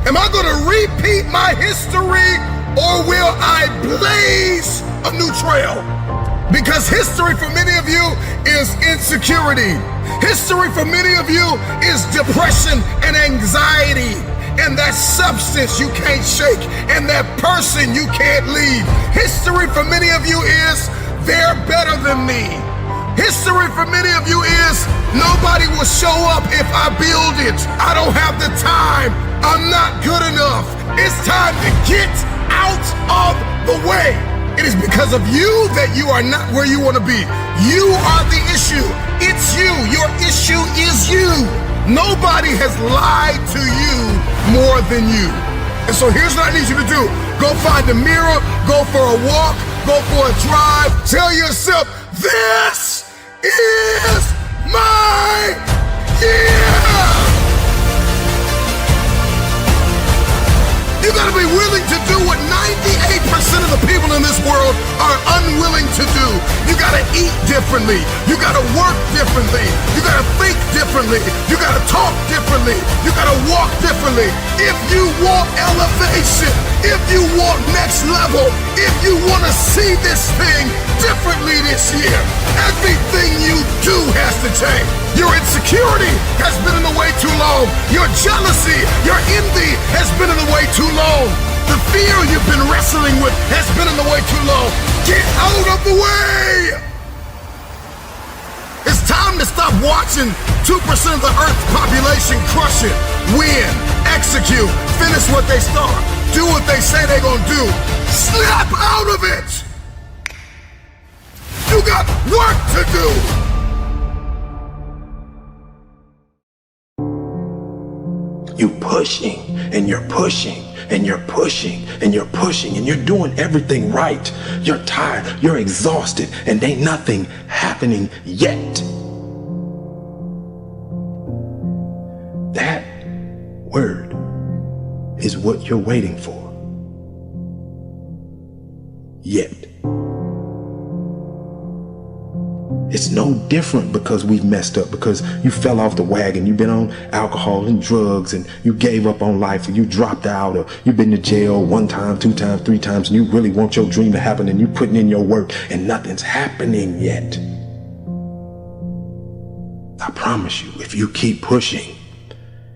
am I gonna repeat my history or will I blaze a new trail? Because history for many of you is insecurity. History for many of you is depression and anxiety. And that substance you can't shake, and that person you can't leave. History for many of you is, they're better than me. History for many of you is, nobody will show up if I build it. I don't have the time. I'm not good enough. It's time to get out of the way. It is because of you that you are not where you want to be. You are the issue. It's you. Your issue is you. Nobody has lied to you more than you. And so here's what I need you to do. Go find a mirror, go for a walk, go for a drive. Tell yourself, this is my year. You gotta be willing to do what 98% of the people in this world are unwilling to do. You gotta eat differently. You gotta work differently. You gotta think differently. You gotta talk differently. You gotta walk differently. If you want elevation, if you want next level, if you wanna see this thing differently this year, everything you do has to change. Your insecurity has been in the way too long. Your jealousy, your envy has been in the way too long. The fear you've been wrestling with has been in the way too long. Get out of the way! It's time to stop watching 2% of the Earth's population crush it, win, execute, finish what they start, do what they say they're gonna do. Snap out of it! You got work to do! You pushing and you're pushing and you're pushing and you're pushing and you're doing everything right. You're tired, you're exhausted, and ain't nothing happening yet. That word is what you're waiting for. Yet. It's no different because we've messed up, because you fell off the wagon, you've been on alcohol and drugs, and you gave up on life, or you dropped out, or you've been to jail 1 time, 2 times, 3 times, and you really want your dream to happen, and you putting in your work, and nothing's happening yet. I promise you, if you keep pushing,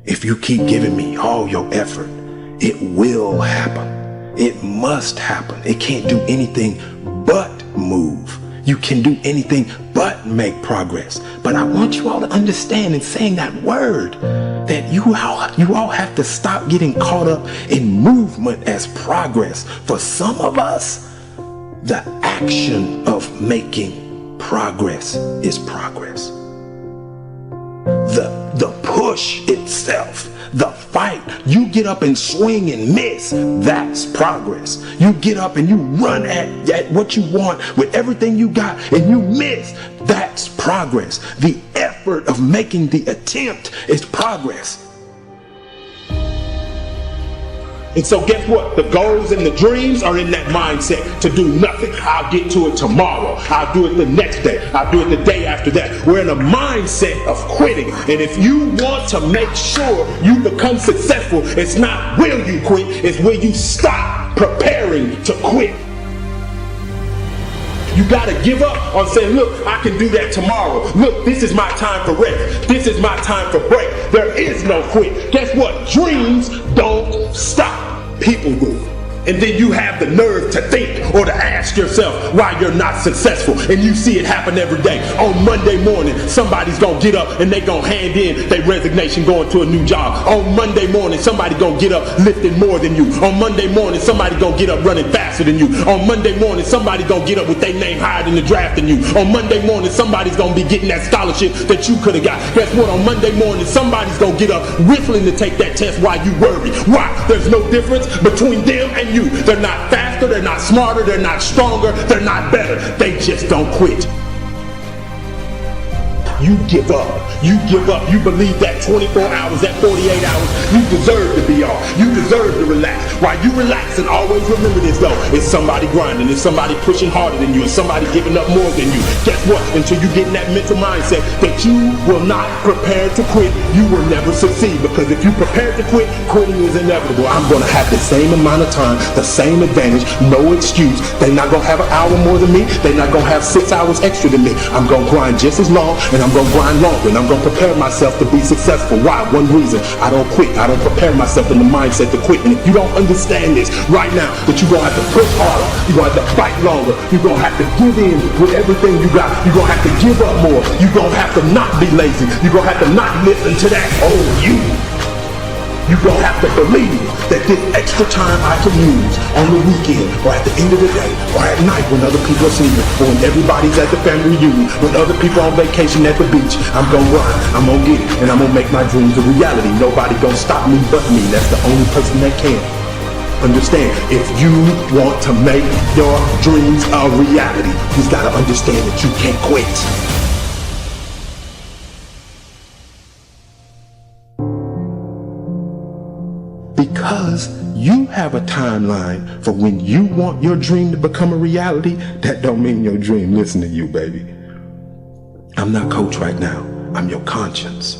if you keep giving me all your effort, it will happen. It must happen. It can't do anything but move. You can do anything but make progress. But I want you all to understand in saying that word that you all have to stop getting caught up in movement as progress. For some of us, the action of making progress is progress. The push itself, the fight, you get up and swing and miss, that's progress. You get up and you run at what you want with everything you got and you miss, that's progress. The effort of making the attempt is progress. And so guess what? The goals and the dreams are in that mindset to do nothing. I'll get to it tomorrow. I'll do it the next day. I'll do it the day after that. We're in a mindset of quitting. And if you want to make sure you become successful, it's not will you quit, it's will you stop preparing to quit. You gotta give up on saying, look, I can do that tomorrow. Look, this is my time for rest. This is my time for break. There is no quit. Guess what? Dreams don't stop. People do. And then you have the nerve to think or to ask yourself why you're not successful. And you see it happen every day. On Monday morning, somebody's gonna get up and they gonna hand in their resignation going to a new job. On Monday morning, somebody gonna get up lifting more than you. On Monday morning, somebody gonna get up running faster than you. On Monday morning, somebody gonna get up with their name higher in the draft than you. On Monday morning, somebody's gonna be getting that scholarship that you could have got. Guess what? On Monday morning, somebody's gonna get up whistling to take that test while you worry. Why? There's no difference between them and you. They're not faster, they're not smarter, they're not stronger, they're not better. They just don't quit. You give up. You give up. You believe that 24 hours, that 48 hours, you deserve to be off. You deserve to relax. While you relax, and always remember this though, it's somebody grinding, it's somebody pushing harder than you, it's somebody giving up more than you. Guess what? Until you get in that mental mindset that you will not prepare to quit, you will never succeed. Because if you prepare to quit, quitting is inevitable. I'm going to have the same amount of time, the same advantage, no excuse. They're not going to have an hour more than me. They're not going to have 6 hours extra than me. I'm going to grind just as long, and I'm going to grind longer, and I'm going to prepare myself to be successful. Why? One reason. I don't quit. I don't prepare myself in the mindset to quit. And if you don't understand this right now, that you're going to have to push harder, you're going to have to fight longer, you're going to have to give in with everything you got, you're going to have to give up more, you're going to have to not be lazy, you're going to have to not listen to that you're going to have to believe that this extra time I can use on the weekend or at the end of the day or at night when other people are sleeping or when everybody's at the family reunion, when other people are on vacation at the beach, I'm going to grind, I'm going to get it, and I'm going to make my dreams a reality. Nobody going to stop me but me. That's the only person that can. Understand, if you want to make your dreams a reality, you've got to understand that you can't quit. Because you have a timeline for when you want your dream to become a reality, that don't mean your dream listen to you, baby. I'm not coach right now. I'm your conscience.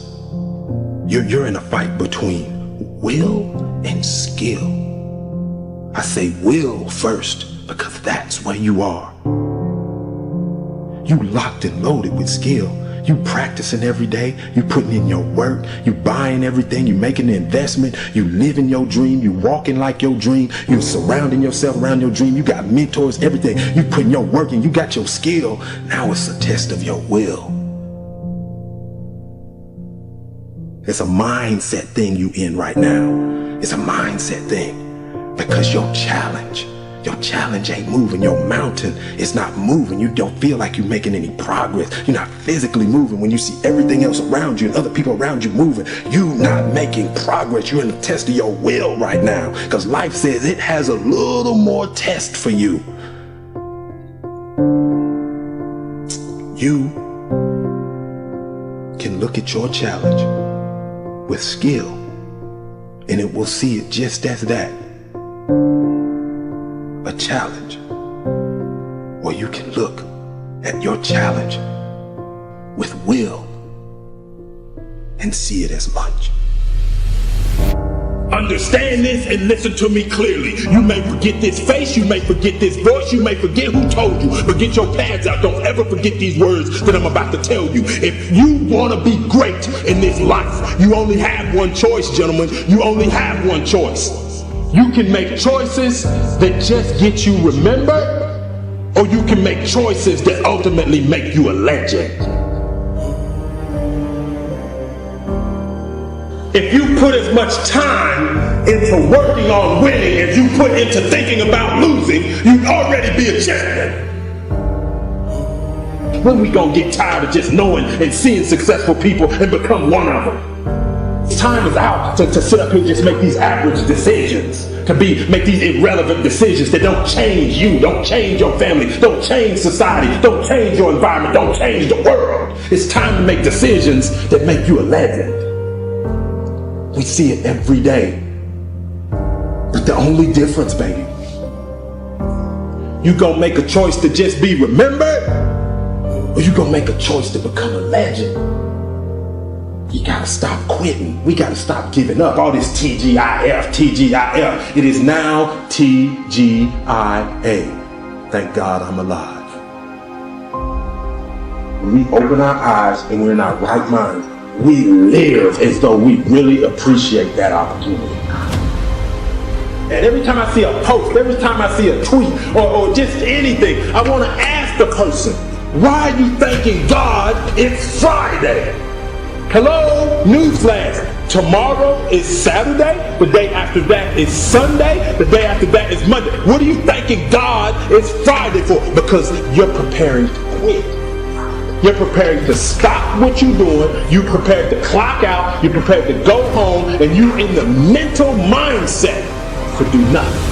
You're in a fight between will and skill. I say will first because that's where you are. You locked and loaded with skill. You practicing every day, you putting in your work, you buying everything, you making the investment, you living your dream, you walking like your dream, you surrounding yourself around your dream, you got mentors, everything, you putting your work in, you got your skill. Now it's a test of your will. It's a mindset thing you in right now. It's a mindset thing because your challenge ain't moving. Your mountain is not moving. You don't feel like you're making any progress. You're not physically moving when you see everything else around you and other people around you moving. You're not making progress. You're in the test of your will right now because life says it has a little more test for you. You can look at your challenge with skill and it will see it just as that. A challenge. Or you can look at your challenge with will and see it as much. Understand this and listen to me clearly. You may forget this face, you may forget this voice, you may forget who told you, but get your pads out. Don't ever forget these words that I'm about to tell you. If you want to be great in this life, you only have one choice, gentlemen. You only have one choice. You can make choices that just get you remembered, or you can make choices that ultimately make you a legend. If you put as much time into working on winning as you put into thinking about losing, you'd already be a champion. When we gonna get tired of just knowing and seeing successful people and become one of them? Time is out to sit up here and just make these average decisions, make these irrelevant decisions that don't change you, don't change your family, don't change society, don't change your environment, don't change the world. It's time to make decisions that make you a legend. We see it every day. But the only difference, baby, you gonna make a choice to just be remembered, or you gonna make a choice to become a legend. You gotta stop quitting. We gotta stop giving up. All this TGIF, TGIF. It is now TGIA. Thank God I'm alive. When we open our eyes and we're in our right mind, we live as though we really appreciate that opportunity. And every time I see a post, every time I see a tweet, or just anything, I want to ask the person, why are you thanking God it's Friday? Hello, newsflash. Tomorrow is Saturday, the day after that is Sunday, the day after that is Monday. What are you thanking God it's Friday for? Because you're preparing to quit. You're preparing to stop what you're doing. You're prepared to clock out. You're prepared to go home, and you're in the mental mindset to do nothing.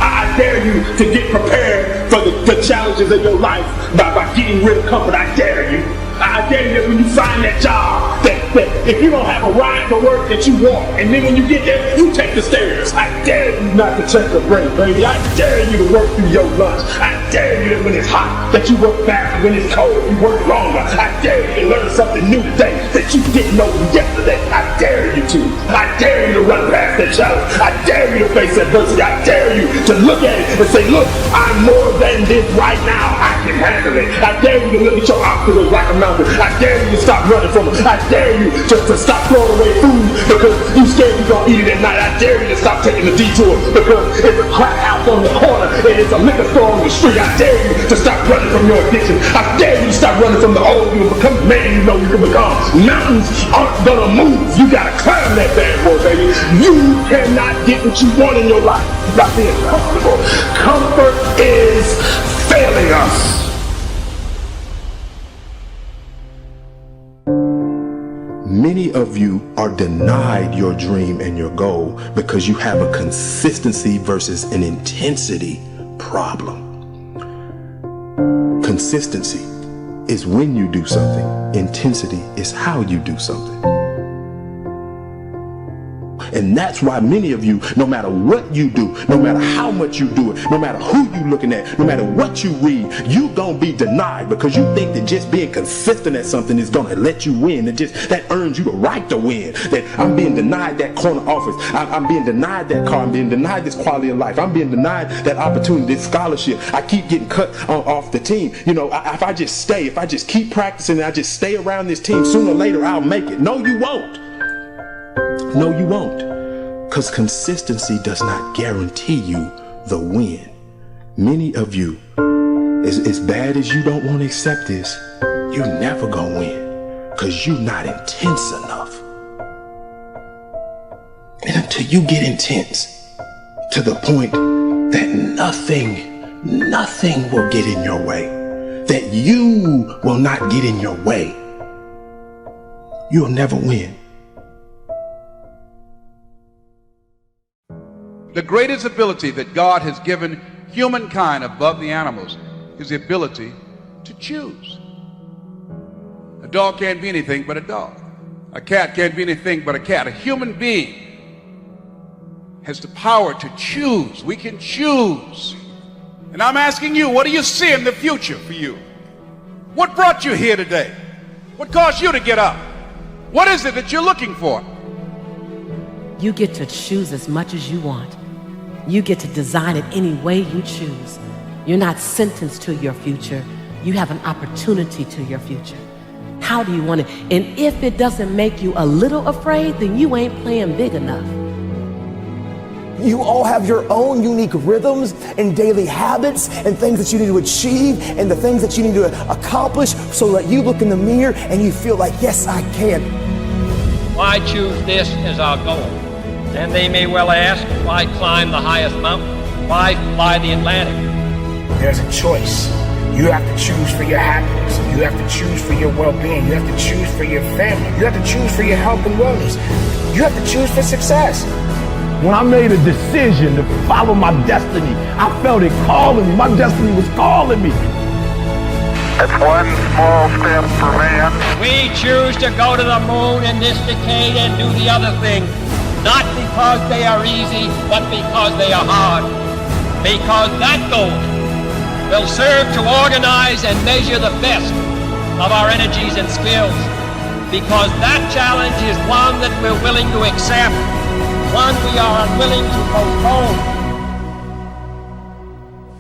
I dare you to get prepared for the challenges of your life by getting rid of comfort. I dare you. I dare you that when you find that job, that if you don't have a ride to work, that you walk, and then when you get there, you take the stairs. I dare you not to check the break, baby. I dare you to work through your lunch. I dare you that when it's hot, that you work faster. When it's cold, you work longer. I dare you to learn something new today that you didn't know yesterday. I dare you to. I dare you to run past that challenge. I dare you to face adversity. I dare you to look at it and say, look, I'm more than this right now. I can handle it. I dare you to look at your obstacles like a mountain. I dare you to stop running from it. I dare you to stop throwing away food because you scared you're going to eat it at night. I dare you to stop taking the detour because it's a crack house on the corner and it's a liquor store on the street. I dare you to stop running from your addiction. I dare you to stop running from the old you and become the man you know you can become. Mountains aren't going to move. You got to climb that bad boy, baby. You cannot get what you want in your life by being comfortable. Comfort is failing us. Many of you are denied your dream and your goal because you have a consistency versus an intensity problem. Consistency is when you do something. Intensity is how you do something. And that's why many of you, no matter what you do, no matter how much you do it, no matter who you looking at, no matter what you read, you gonna be denied because you think that just being consistent at something is gonna let you win. That earns you the right to win. That I'm being denied that corner office. I'm being denied that car. I'm being denied this quality of life. I'm being denied that opportunity, this scholarship. I keep getting cut off the team. You know, if I just stay, if I just keep practicing and I just stay around this team, sooner or later I'll make it. No, you won't. No, you won't. Because consistency does not guarantee you the win. Many of you, as bad as you don't want to accept this, you're never going to win because you're not intense enough. And until you get intense to the point that nothing will get in your way, that you will not get in your way, you'll never win. The greatest ability that God has given humankind above the animals is the ability to choose. A dog can't be anything but a dog. A cat can't be anything but a cat. A human being has the power to choose. We can choose. And I'm asking you, what do you see in the future for you? What brought you here today? What caused you to get up? What is it that you're looking for? You get to choose as much as you want. You get to design it any way you choose. You're not sentenced to your future. You have an opportunity to your future. How do you want it? And if it doesn't make you a little afraid, then you ain't playing big enough. You all have your own unique rhythms and daily habits and things that you need to achieve and the things that you need to accomplish so that you look in the mirror and you feel like, yes, I can. Why choose this as our goal? And they may well ask, why climb the highest mountain? Why fly the Atlantic? There's a choice. You have to choose for your happiness. You have to choose for your well-being. You have to choose for your family. You have to choose for your health and wellness. You have to choose for success. When I made a decision to follow my destiny, I felt it calling me. My destiny was calling me. It's one small step for man. We choose to go to the moon in this decade and do the other thing. not because they are easy, but because they are hard. Because that goal will serve to organize and measure the best of our energies and skills. Because that challenge is one that we're willing to accept, one we are unwilling to postpone,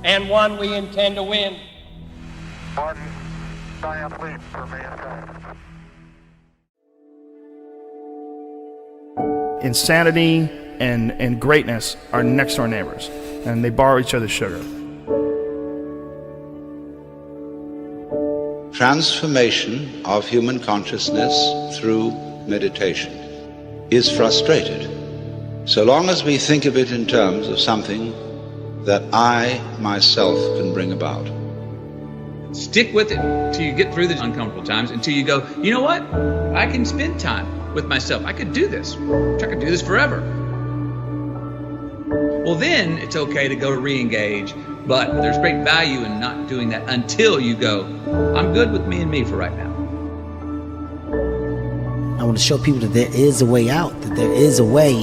and one we intend to win. One giant leap for mankind. Insanity and greatness are next door neighbors, and they borrow each other's sugar. Transformation of human consciousness through meditation is frustrated so long as we think of it in terms of something that I myself can bring about. Stick with it until you get through the uncomfortable times, until you go, you know what? I can spend time with myself. I could do this. I could do this forever. Well, then it's okay to go to re-engage, but there's great value in not doing that until you go, I'm good with me and me for right now. I want to show people that there is a way out, that there is a way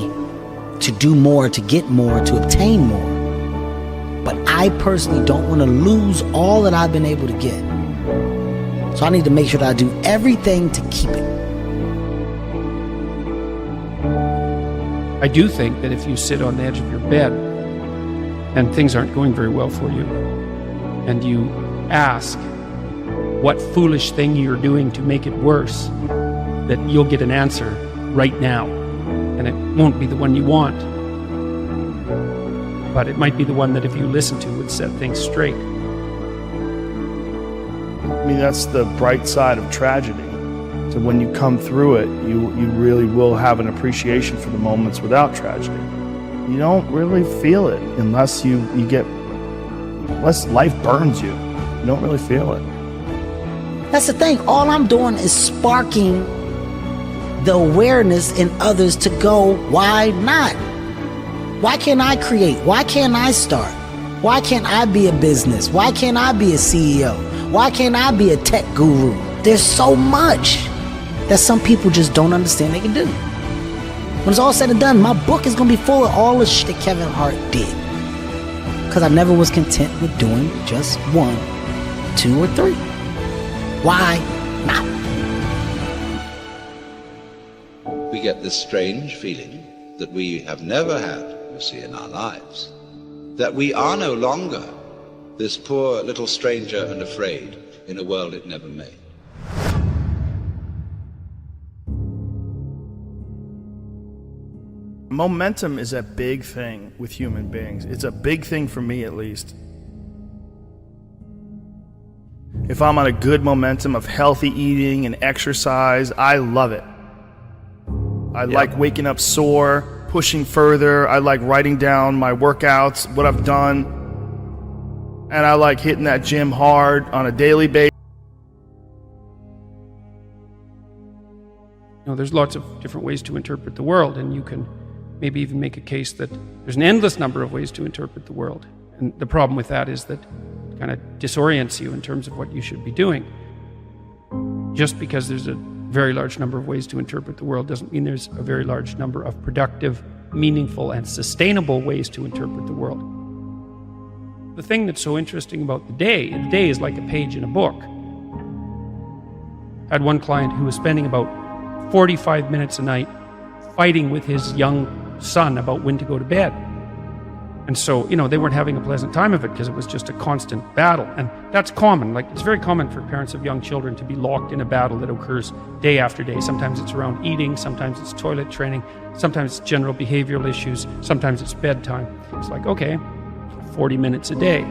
to do more, to get more, to obtain more. But I personally don't want to lose all that I've been able to get. So I need to make sure that I do everything to keep it. I do think that if you sit on the edge of your bed and things aren't going very well for you, and you ask what foolish thing you're doing to make it worse, that you'll get an answer right now. And it won't be the one you want, but it might be the one that if you listen to would set things straight. I mean, that's the bright side of tragedy. So when you come through it, you really will have an appreciation for the moments without tragedy. You don't really feel it unless unless life burns you. You don't really feel it. That's the thing. All I'm doing is sparking the awareness in others to go, why not? Why can't I create? Why can't I start? Why can't I be a business? Why can't I be a CEO? Why can't I be a tech guru? There's so much that some people just don't understand they can do. When it's all said and done, my book is gonna be full of all the shit that Kevin Hart did. Because I never was content with doing just 1, 2, or 3. Why not? We get this strange feeling that we have never had, you see, in our lives, that we are no longer this poor little stranger and afraid in a world it never made. Momentum is a big thing with human beings. It's a big thing for me, at least. If I'm on a good momentum of healthy eating and exercise, I love it. I like waking up sore, pushing further. I like writing down my workouts, what I've done. And I like hitting that gym hard on a daily basis. You know, there's lots of different ways to interpret the world, and you can maybe even make a case that there's an endless number of ways to interpret the world. And the problem with that is that it kind of disorients you in terms of what you should be doing. Just because there's a very large number of ways to interpret the world doesn't mean there's a very large number of productive, meaningful, and sustainable ways to interpret the world. The thing that's so interesting about the day is like a page in a book. I had one client who was spending about 45 minutes a night fighting with his young son about when to go to bed. And so, you know, they weren't having a pleasant time of it because it was just a constant battle. And that's common. Like, it's very common for parents of young children to be locked in a battle that occurs day after day. Sometimes it's around eating, sometimes it's toilet training, sometimes it's general behavioral issues, sometimes it's bedtime. It's like, okay, 40 minutes a day.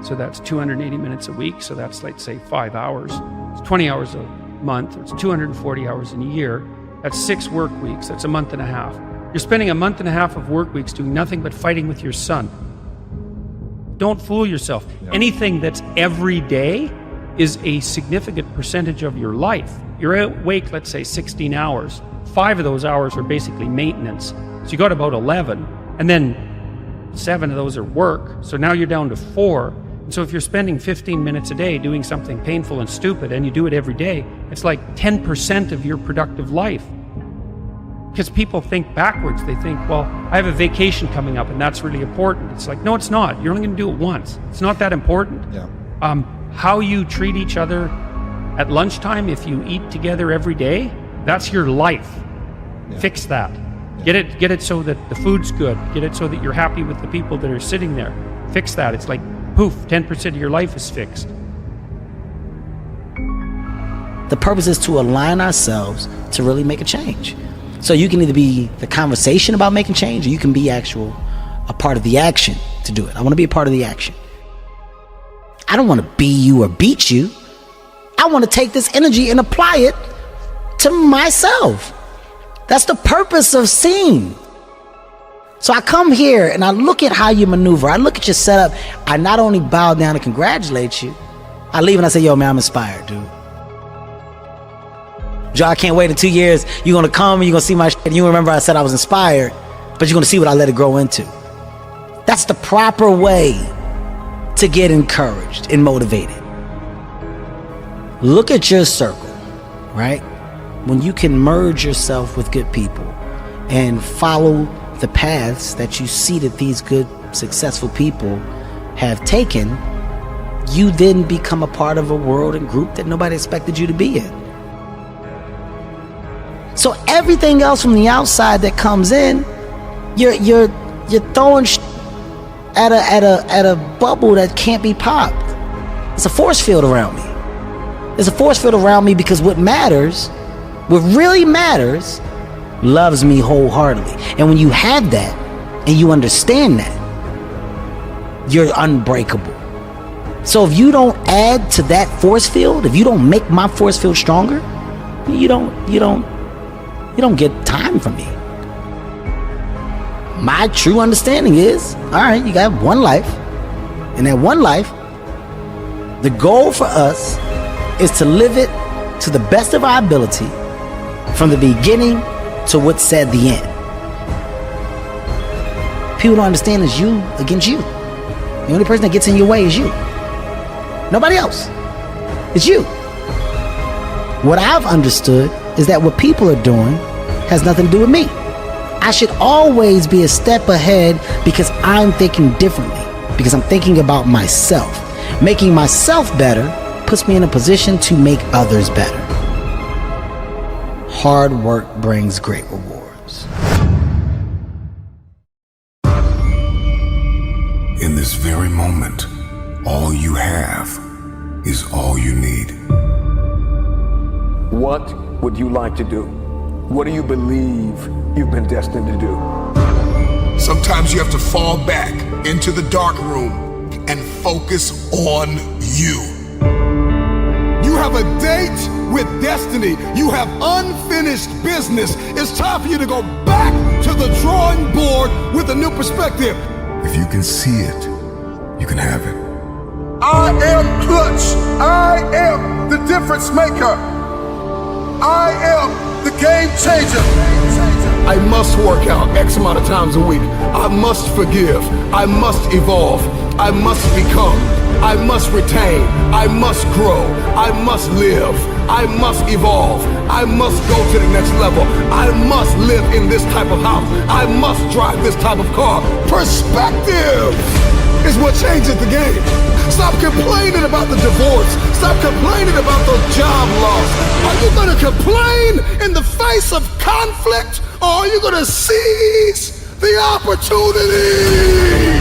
So that's 280 minutes a week. So that's, let's say, 5 hours. It's 20 hours a month. It's 240 hours in a year. That's 6 work weeks. That's a month and a half. You're spending a month and a half of work weeks doing nothing but fighting with your son. Don't fool yourself. No. Anything that's every day is a significant percentage of your life. You're awake, let's say, 16 hours. 5 of those hours are basically maintenance. So you got about 11. And then 7 of those are work. So now you're down to 4. And so if you're spending 15 minutes a day doing something painful and stupid, and you do it every day, it's like 10% of your productive life. Because people think backwards. They think, well, I have a vacation coming up and that's really important. It's like, no, it's not. You're only going to do it once. It's not that important. Yeah. How you treat each other at lunchtime, if you eat together every day, that's your life. Yeah. Fix that. Yeah. Get it so that the food's good. Get it so that you're happy with the people that are sitting there. Fix that. It's like, poof, 10% of your life is fixed. The purpose is to align ourselves to really make a change. So you can either be the conversation about making change, or you can be a part of the action to do it. I want to be a part of the action. I don't want to be you or beat you. I want to take this energy and apply it to myself. That's the purpose of seeing. So I come here and I look at how you maneuver. I look at your setup. I not only bow down and congratulate you, I leave and I say, yo, man, I'm inspired, dude. Joe, I can't wait in 2 years. You're going to come and you're going to see my shit. And you remember I said I was inspired, but you're going to see what I let it grow into. That's the proper way to get encouraged and motivated. Look at your circle, right? When you can merge yourself with good people and follow the paths that you see that these good, successful people have taken, you then become a part of a world and group that nobody expected you to be in. So everything else from the outside that comes in, you're throwing at a bubble that can't be popped. It's a force field around me. There's a force field around me because what really matters, loves me wholeheartedly. And when you have that and you understand that, you're unbreakable. So if you don't add to that force field, if you don't make my force field stronger, you don't get time from me. My true understanding is, all right, you got one life. And that one life, the goal for us is to live it to the best of our ability from the beginning to what's said the end. People don't understand it's you against you. The only person that gets in your way is you. Nobody else. It's you. What I've understood is that what people are doing has nothing to do with me. I should always be a step ahead because I'm thinking differently, because I'm thinking about myself. Making myself better puts me in a position to make others better. Hard work brings great rewards. In this very moment, all you have is all you need. What would you like to do? What do you believe you've been destined to do? Sometimes you have to fall back into the dark room and focus on you. You have a date with destiny. You have unfinished business. It's time for you to go back to the drawing board with a new perspective. If you can see it, you can have it. I am clutch. I am the difference maker. I am the game changer. I must work out X amount of times a week. I must forgive. I must evolve. I must become. I must retain. I must grow. I must live. I must evolve. I must go to the next level. I must live in this type of house. I must drive this type of car. Perspective is what changes the game. Stop complaining about the divorce. Stop complaining about the job loss. Are you gonna complain in the face of conflict, or are you gonna seize the opportunity?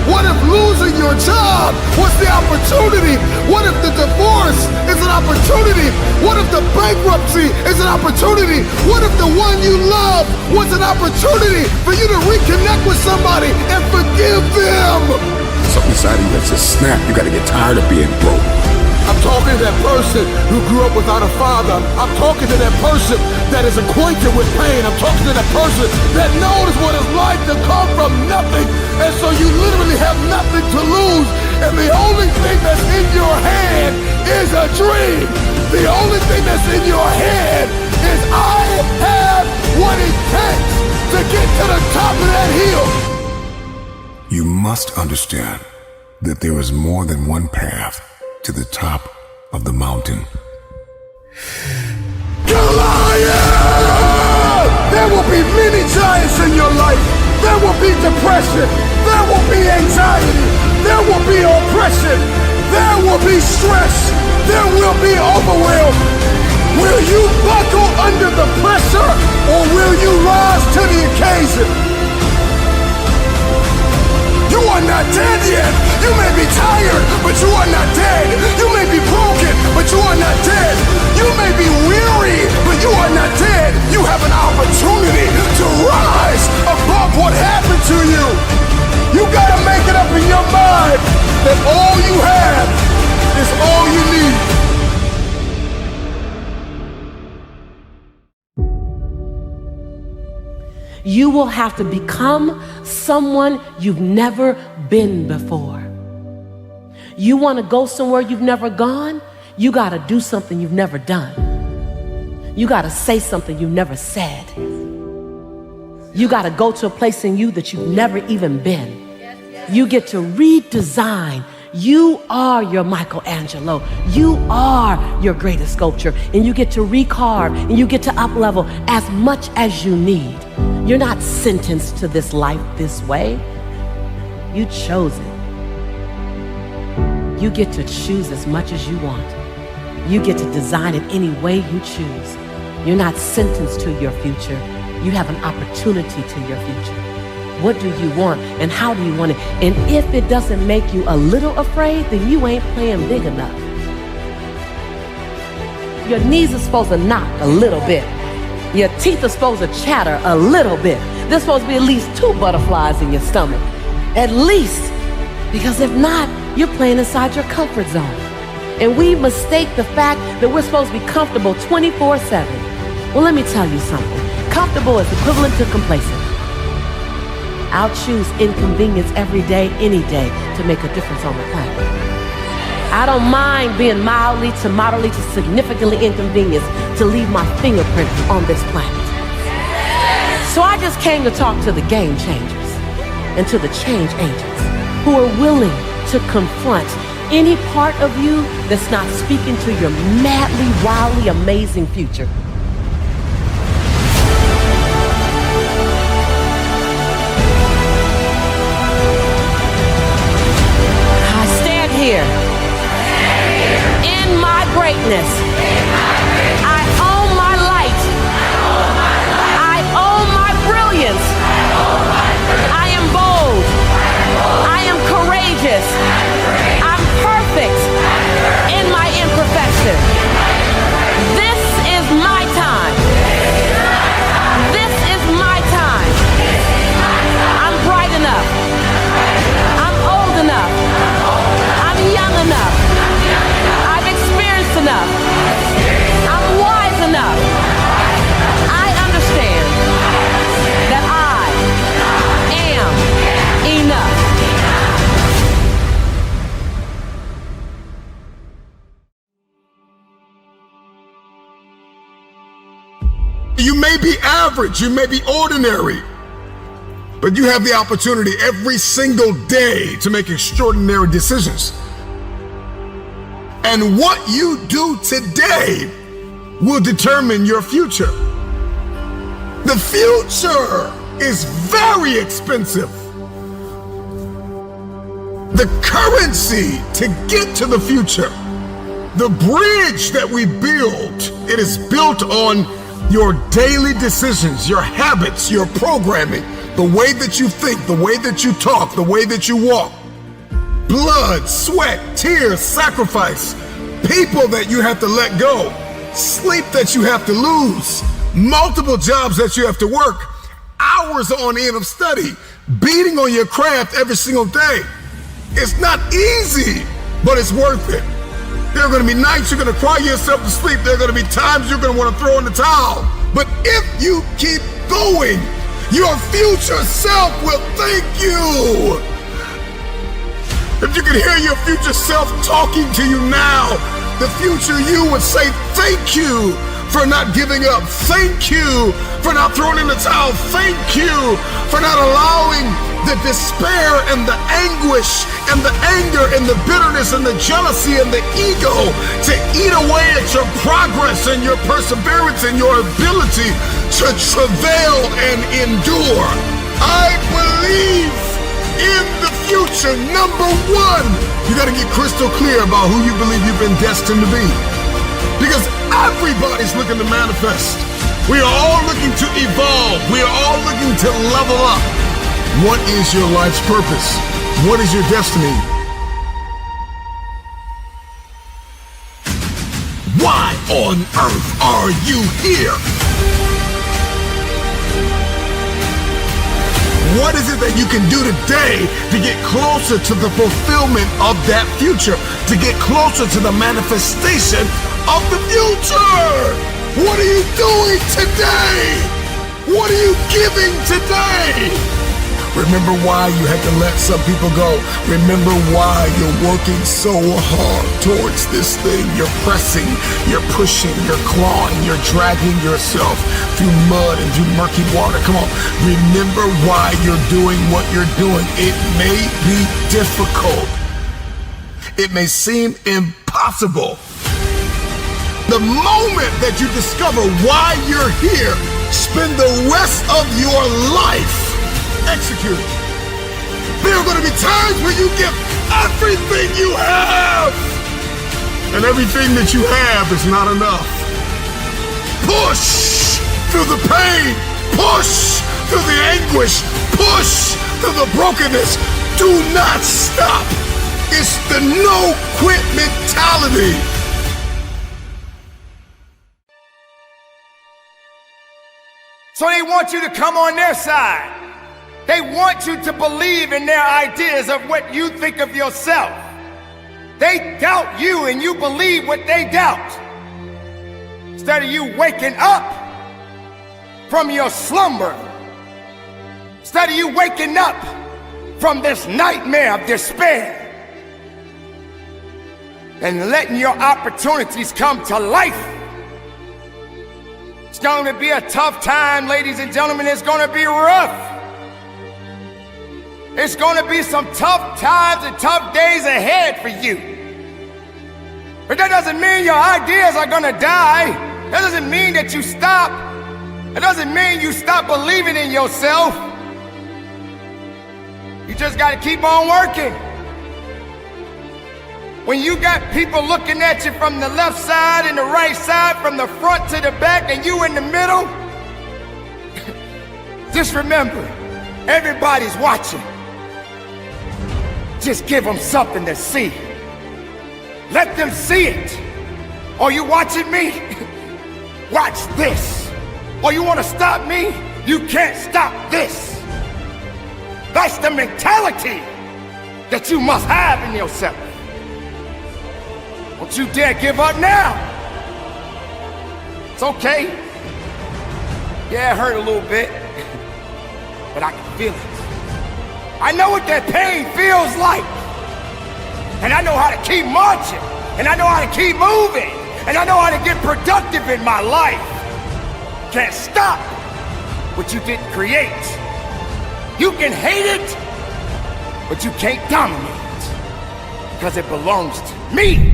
What if losing your job was the opportunity? What if the divorce is an opportunity? What if the bankruptcy is an opportunity? What if the one you love was an opportunity for you to reconnect with somebody and forgive them? Something inside of you that says, snap, you gotta get tired of being broke. I'm talking to that person who grew up without a father. I'm talking to that person that is acquainted with pain. I'm talking to that person that knows what it's like to come from nothing. And so you literally have nothing to lose. And the only thing that's in your head is a dream. The only thing that's in your head is I have what it takes to get to the top of that hill. You must understand that there is more than one path to the top of the mountain. Goliath! There will be depression. There will be anxiety. There will be oppression. There will be stress. There will be overwhelm. Will you buckle under the pressure, or will you rise to the occasion? You are not dead yet. You may be tired, but you are not dead. You may be broken, but you are not dead. You may be weary, but you are not dead. You have an opportunity to rise above what happened to you. You gotta make it up in your mind that all you have is all you need. You will have to become someone you've never been before. You want to go somewhere you've never gone? You got to do something you've never done. You got to say something you've never said. You got to go to a place in you that you've never even been. You get to redesign. You are your Michelangelo. You are your greatest sculpture. And you get to recarve and you get to up-level as much as you need. You're not sentenced to this life this way. You chose it. You get to choose as much as you want. You get to design it any way you choose. You're not sentenced to your future. You have an opportunity to your future. What do you want and how do you want it? And if it doesn't make you a little afraid, then you ain't playing big enough. Your knees are supposed to knock a little bit. Your teeth are supposed to chatter a little bit. There's supposed to be at least 2 butterflies in your stomach. At least. Because if not, you're playing inside your comfort zone. And we mistake the fact that we're supposed to be comfortable 24/7. Well, let me tell you something. Comfortable is equivalent to complacent. I'll choose inconvenience every day, any day, to make a difference on the planet. I don't mind being mildly to moderately to significantly inconvenienced to leave my fingerprint on this planet. So I just came to talk to the game changers and to the change agents who are willing to confront any part of you that's not speaking to your madly, wildly amazing future. I stand here in my greatness. I own my light. I own my brilliance. I am bold. I am courageous. I'm perfect in my imperfection. This is my time. This is my time. I'm bright enough. I'm old enough. I'm young enough. I've experienced enough. I'm wise enough. I understand that I am enough. You may be average, you may be ordinary, but you have the opportunity every single day to make extraordinary decisions. And what you do today will determine your future. The future is very expensive. The currency to get to the future, the bridge that we build, it is built on your daily decisions, your habits, your programming, the way that you think, the way that you talk, the way that you walk. Blood, sweat, tears, sacrifice, people that you have to let go, sleep that you have to lose, multiple jobs that you have to work, hours on end of study, beating on your craft every single day. It's not easy, but it's worth it. There are going to be nights you're going to cry yourself to sleep. There are going to be times you're going to want to throw in the towel. But if you keep going, your future self will thank you. If you could hear your future self talking to you now, the future you would say thank you for not giving up. Thank you for not throwing in the towel. Thank you for not allowing the despair and the anguish and the anger and the bitterness and the jealousy and the ego to eat away at your progress and your perseverance and your ability to travail and endure. I believe in the future. Number one, you got to get crystal clear about who you believe you've been destined to be. Because everybody's looking to manifest. We are all looking to evolve. We are all looking to level up. What is your life's purpose? What is your destiny? Why on earth are you here? What is it that you can do today to get closer to the fulfillment of that future? To get closer to the manifestation of the future? What are you doing today? What are you giving today? Remember why you had to let some people go. Remember why you're working so hard towards this thing. You're pressing, you're pushing, you're clawing, you're dragging yourself through mud and through murky water. Come on, remember why you're doing what you're doing. It may be difficult. It may seem impossible. The moment that you discover why you're here, spend the rest of your life executing. There are going to be times where you give everything you have, and everything that you have is not enough. Push through the pain, push through the anguish, push through the brokenness. Do not stop. It's the no quit mentality. So they want you to come on their side. They want you to believe in their ideas of what you think of yourself. They doubt you and you believe what they doubt. Instead of you waking up from your slumber, instead of you waking up from this nightmare of despair and letting your opportunities come to life. It's going to be a tough time, ladies and gentlemen. It's going to be rough. It's going to be some tough times and tough days ahead for you. But that doesn't mean your ideas are going to die. That doesn't mean that you stop. It doesn't mean you stop believing in yourself. You just got to keep on working. When you got people looking at you from the left side and the right side, from the front to the back, and you in the middle, just remember, everybody's watching. Just give them something to see. Let them see it. Are you watching me? Watch this. Or you want to stop me? You can't stop this. That's the mentality that you must have in yourself. Don't you dare give up now. It's okay. Yeah, it hurt a little bit, but I can feel it. I know what that pain feels like. And I know how to keep marching. And I know how to keep moving. And I know how to get productive in my life. Can't stop what you didn't create. You can hate it, but you can't dominate it. Because it belongs to me.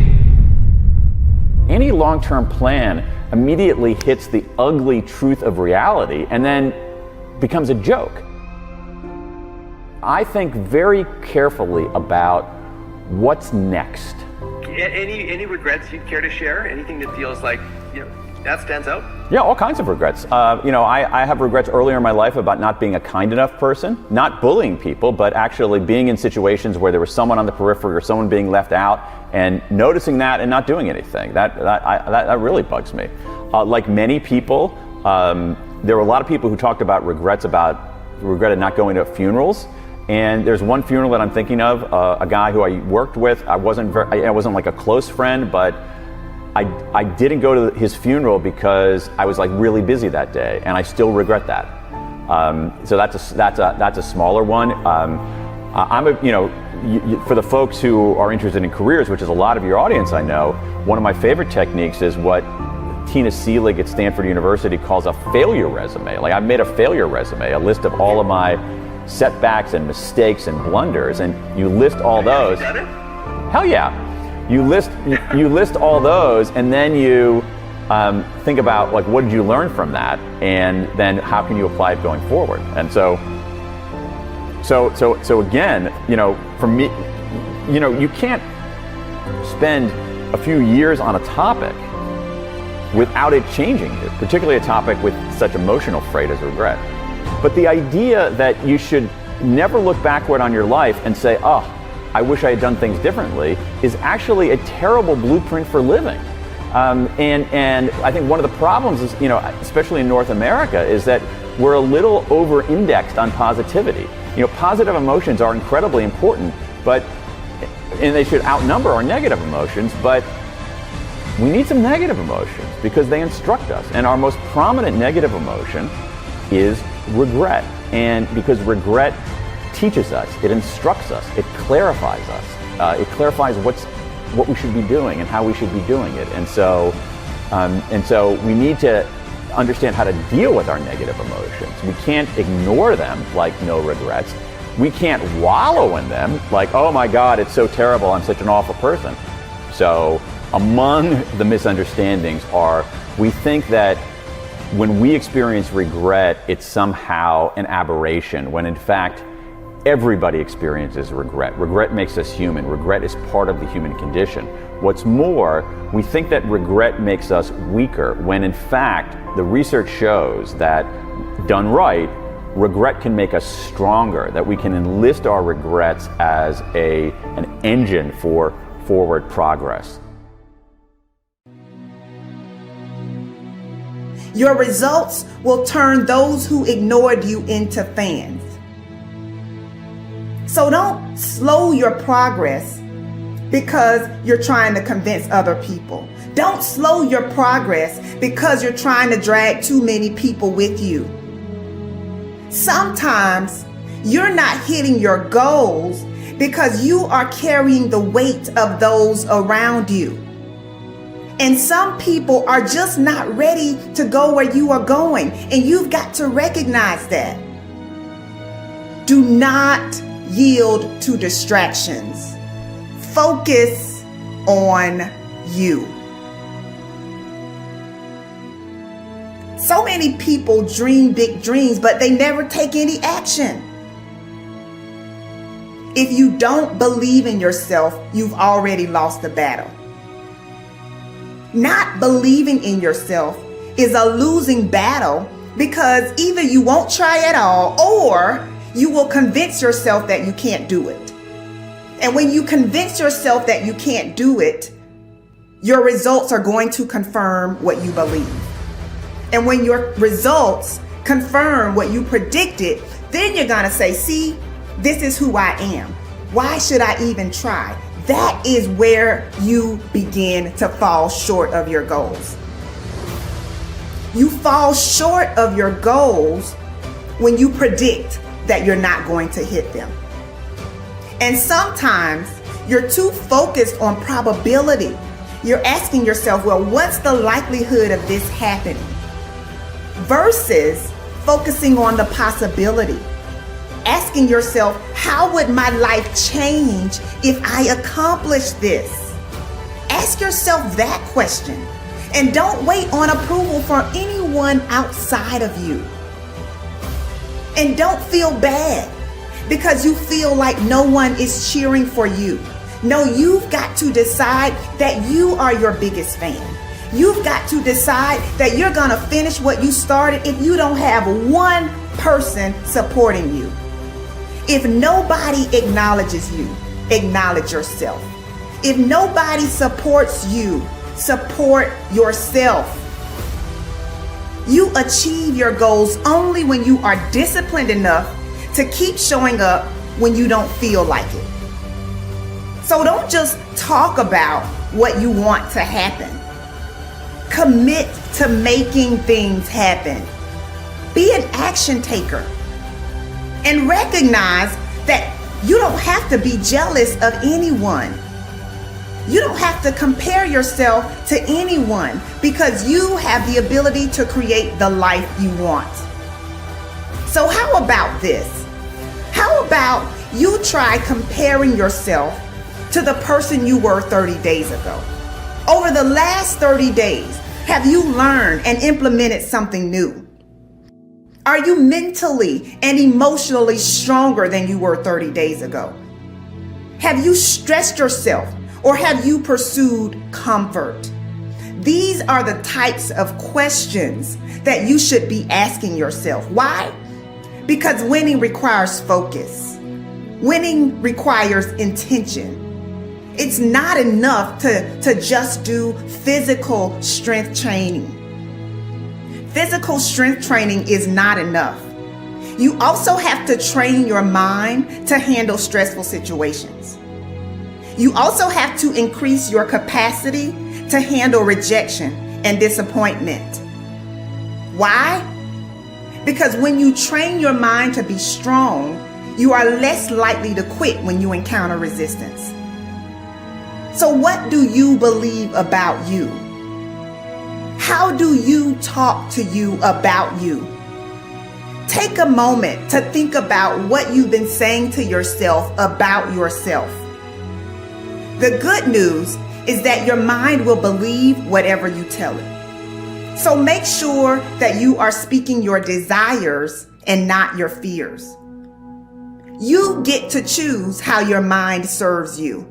Any long-term plan immediately hits the ugly truth of reality and then becomes a joke. I think very carefully about what's next. Any regrets you'd care to share? Anything that feels like, that stands out? Yeah, all kinds of regrets. I have regrets earlier in my life about not being a kind enough person, not bullying people, but actually being in situations where there was someone on the periphery or someone being left out and noticing that and not doing anything. That really bugs me. Like many people, there were a lot of people who talked about regretted not going to funerals. And there's one funeral that I'm thinking of, a guy who I worked with. I wasn't like a close friend, but I didn't go to his funeral because I was like really busy that day, and I still regret that. So that's a smaller one. For the folks who are interested in careers, which is a lot of your audience, I know, one of my favorite techniques is what Tina Seelig at Stanford University calls a failure resume. Like, I've made a failure resume, a list of all of my setbacks and mistakes and blunders, and you list all those. Hell yeah. You list all those, and then you think about, like, what did you learn from that, and then how can you apply it going forward? And so So again, for me, you can't spend a few years on a topic without it changing you, particularly a topic with such emotional freight as regret. But the idea that you should never look backward on your life and say, oh, I wish I had done things differently, is actually a terrible blueprint for living. And I think one of the problems is, especially in North America, is that we're a little over-indexed on positivity. Positive emotions are incredibly important, and they should outnumber our negative emotions, but we need some negative emotions because they instruct us. And our most prominent negative emotion is regret. And because regret teaches us, it instructs us, it clarifies us, it clarifies what we should be doing and how we should be doing it. And so we need to understand how to deal with our negative emotions. We can't ignore them like no regrets. We can't wallow in them like, oh my God, it's so terrible, I'm such an awful person. So among the misunderstandings are, we think that when we experience regret, it's somehow an aberration, when in fact, everybody experiences regret. Regret makes us human. Regret is part of the human condition. What's more, we think that regret makes us weaker, when in fact, the research shows that, done right, regret can make us stronger, that we can enlist our regrets as an engine for forward progress. Your results will turn those who ignored you into fans. So don't slow your progress because you're trying to convince other people. Don't slow your progress because you're trying to drag too many people with you. Sometimes you're not hitting your goals because you are carrying the weight of those around you. And some people are just not ready to go where you are going, and you've got to recognize that. Do not yield to distractions. Focus on you. So many people dream big dreams, but they never take any action. If you don't believe in yourself, you've already lost the battle. Not believing in yourself is a losing battle, because either you won't try at all, or you will convince yourself that you can't do it. And when you convince yourself that you can't do it, your results are going to confirm what you believe. And when your results confirm what you predicted, then you're going to say, see, this is who I am. Why should I even try? That is where you begin to fall short of your goals. You fall short of your goals when you predict that you're not going to hit them. And sometimes you're too focused on probability. You're asking yourself, well, what's the likelihood of this happening? Versus focusing on the possibility. Asking yourself, how would my life change if I accomplish this? Ask yourself that question, and don't wait on approval from anyone outside of you. And don't feel bad because you feel like no one is cheering for you. No, you've got to decide that you are your biggest fan. You've got to decide that you're gonna finish what you started if you don't have one person supporting you. If nobody acknowledges you, acknowledge yourself. If nobody supports you, support yourself. You achieve your goals only when you are disciplined enough to keep showing up when you don't feel like it. So don't just talk about what you want to happen. Commit to making things happen. Be an action taker. And recognize that you don't have to be jealous of anyone. You don't have to compare yourself to anyone, because you have the ability to create the life you want. So how about this? How about you try comparing yourself to the person you were 30 days ago? Over the last 30 days, have you learned and implemented something new? Are you mentally and emotionally stronger than you were 30 days ago? Have you stressed yourself or have you pursued comfort? These are the types of questions that you should be asking yourself. Why? Because winning requires focus. Winning requires intention. It's not enough to just do physical strength training. Physical strength training is not enough. You also have to train your mind to handle stressful situations. You also have to increase your capacity to handle rejection and disappointment. Why? Because when you train your mind to be strong, you are less likely to quit when you encounter resistance. So what do you believe about you? How do you talk to you about you? Take a moment to think about what you've been saying to yourself about yourself. The good news is that your mind will believe whatever you tell it. So make sure that you are speaking your desires and not your fears. You get to choose how your mind serves you.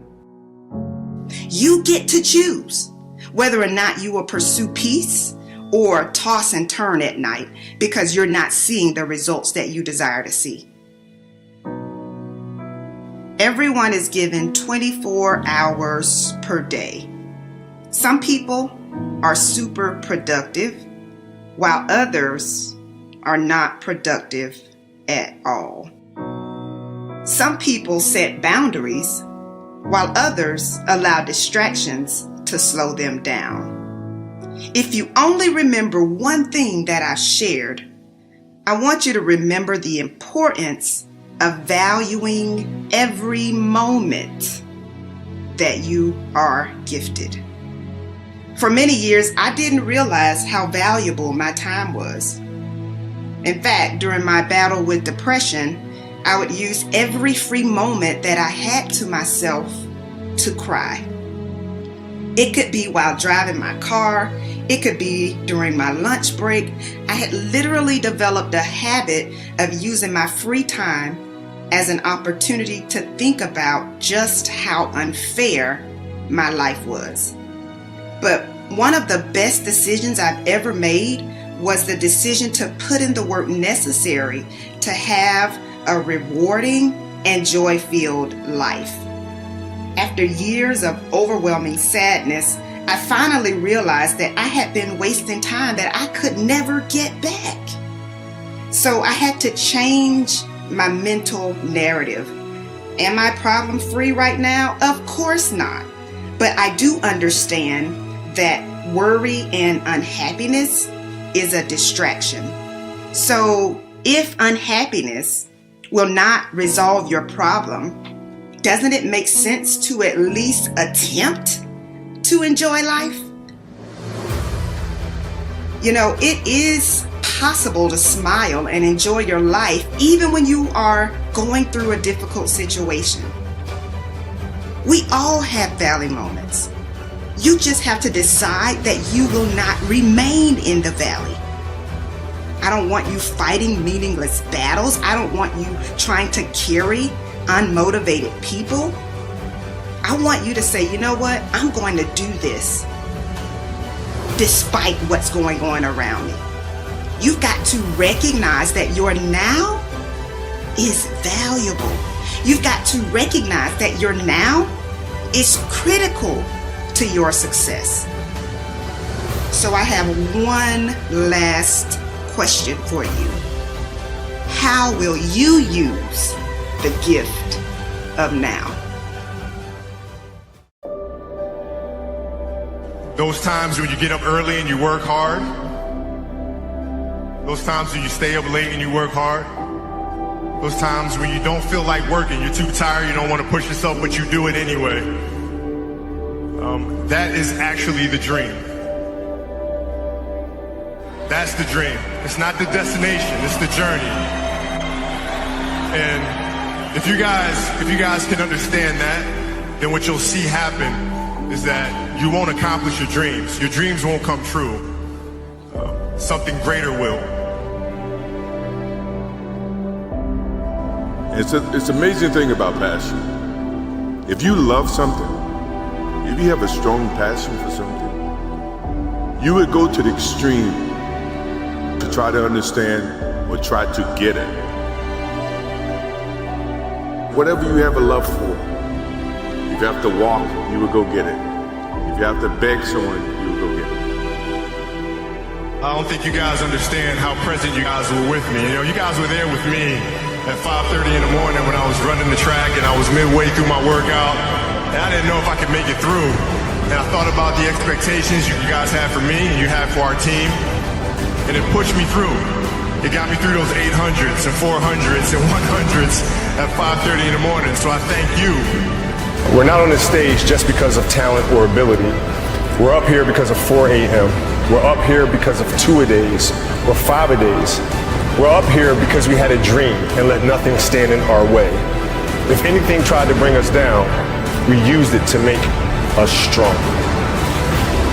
You get to choose whether or not you will pursue peace or toss and turn at night because you're not seeing the results that you desire to see. Everyone is given 24 hours per day. Some people are super productive, while others are not productive at all. Some people set boundaries, while others allow distractions to slow them down. If you only remember one thing that I shared, I want you to remember the importance of valuing every moment that you are gifted. For many years, I didn't realize how valuable my time was. In fact, during my battle with depression, I would use every free moment that I had to myself to cry. It could be while driving my car. It could be during my lunch break. I had literally developed a habit of using my free time as an opportunity to think about just how unfair my life was. But one of the best decisions I've ever made was the decision to put in the work necessary to have a rewarding and joy-filled life. After years of overwhelming sadness, I finally realized that I had been wasting time that I could never get back. So I had to change my mental narrative. Am I problem-free right now? Of course not. But I do understand that worry and unhappiness is a distraction. So if unhappiness will not resolve your problem, doesn't it make sense to at least attempt to enjoy life? You know, it is possible to smile and enjoy your life even when you are going through a difficult situation. We all have valley moments. You just have to decide that you will not remain in the valley. I don't want you fighting meaningless battles. I don't want you trying to carry unmotivated people. I want you to say, you know what? I'm going to do this despite what's going on around me. You've got to recognize that your now is valuable. You've got to recognize that your now is critical to your success. So I have one last question for you. How will you use the gift of now? Those times when you get up early and you work hard. Those times when you stay up late and you work hard. Those times when you don't feel like working, you're too tired, you don't want to push yourself, but you do it anyway. That is actually the dream. That's the dream. It's not the destination, it's the journey. And if you guys can understand that, then what you'll see happen is that you won't accomplish your dreams. Your dreams won't come true. Something greater will. It's an amazing thing about passion. If you love something, if you have a strong passion for something, you would go to the extreme to try to understand or try to get it. Whatever you have a love for, if you have to walk, you would go get it. If you have to beg someone, you would go get it. I don't think you guys understand how present you guys were with me. You know, you guys were there with me at 5:30 in the morning when I was running the track and I was midway through my workout. And I didn't know if I could make it through. And I thought about the expectations you guys had for me and you had for our team. And it pushed me through. It got me through those 800s and 400s and 100s at 5:30 in the morning. So I thank you. We're not on this stage just because of talent or ability. We're up here because of 4 a.m. We're up here because of 2-a-days or 5-a-days. We're up here because we had a dream and let nothing stand in our way. If anything tried to bring us down, we used it to make us strong.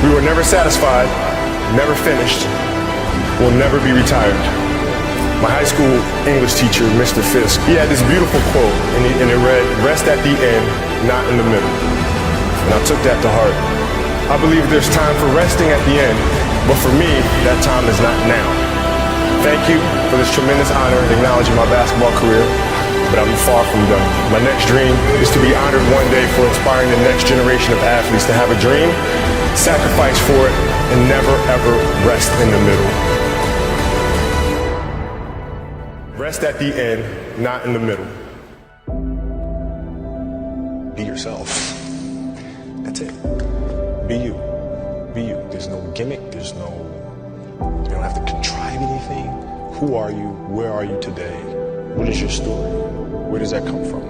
We were never satisfied, never finished, will never be retired. My high school English teacher, Mr. Fisk, he had this beautiful quote, and it read, "Rest at the end, not in the middle." And I took that to heart. I believe there's time for resting at the end, but for me, that time is not now. Thank you for this tremendous honor in acknowledging my basketball career, but I'm far from done. My next dream is to be honored one day for inspiring the next generation of athletes to have a dream, sacrifice for it, and never ever rest in the middle. Rest at the end, not in the middle. Be yourself. That's it. Be you. Be you. There's no gimmick. You don't have to contrive anything. Who are you? Where are you today? What is your story? Where does that come from?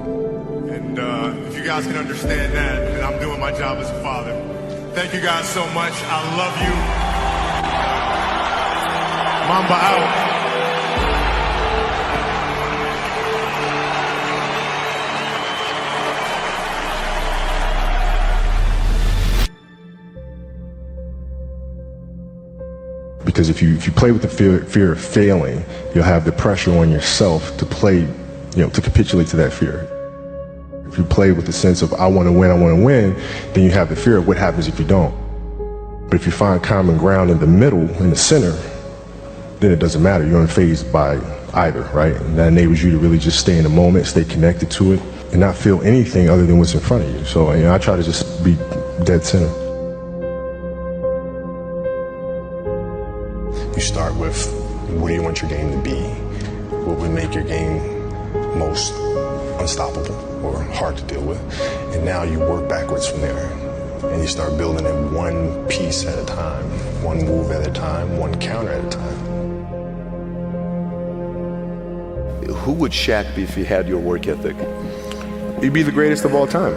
And if you guys can understand that, then I'm doing my job as a father. Thank you guys so much. I love you. Mamba out. Because if you play with the fear of failing, you'll have the pressure on yourself to play, to capitulate to that fear. If you play with the sense of I want to win, then you have the fear of what happens if you don't. But if you find common ground in the middle, in the center, then it doesn't matter. You're unfazed by either, right? And that enables you to really just stay in the moment, stay connected to it, and not feel anything other than what's in front of you. So I try to just be dead center. You start with, what do you want your game to be? What would make your game most unstoppable or hard to deal with? And now you work backwards from there. And you start building it one piece at a time, one move at a time, one counter at a time. Who would Shaq be if he had your work ethic? He'd be the greatest of all time.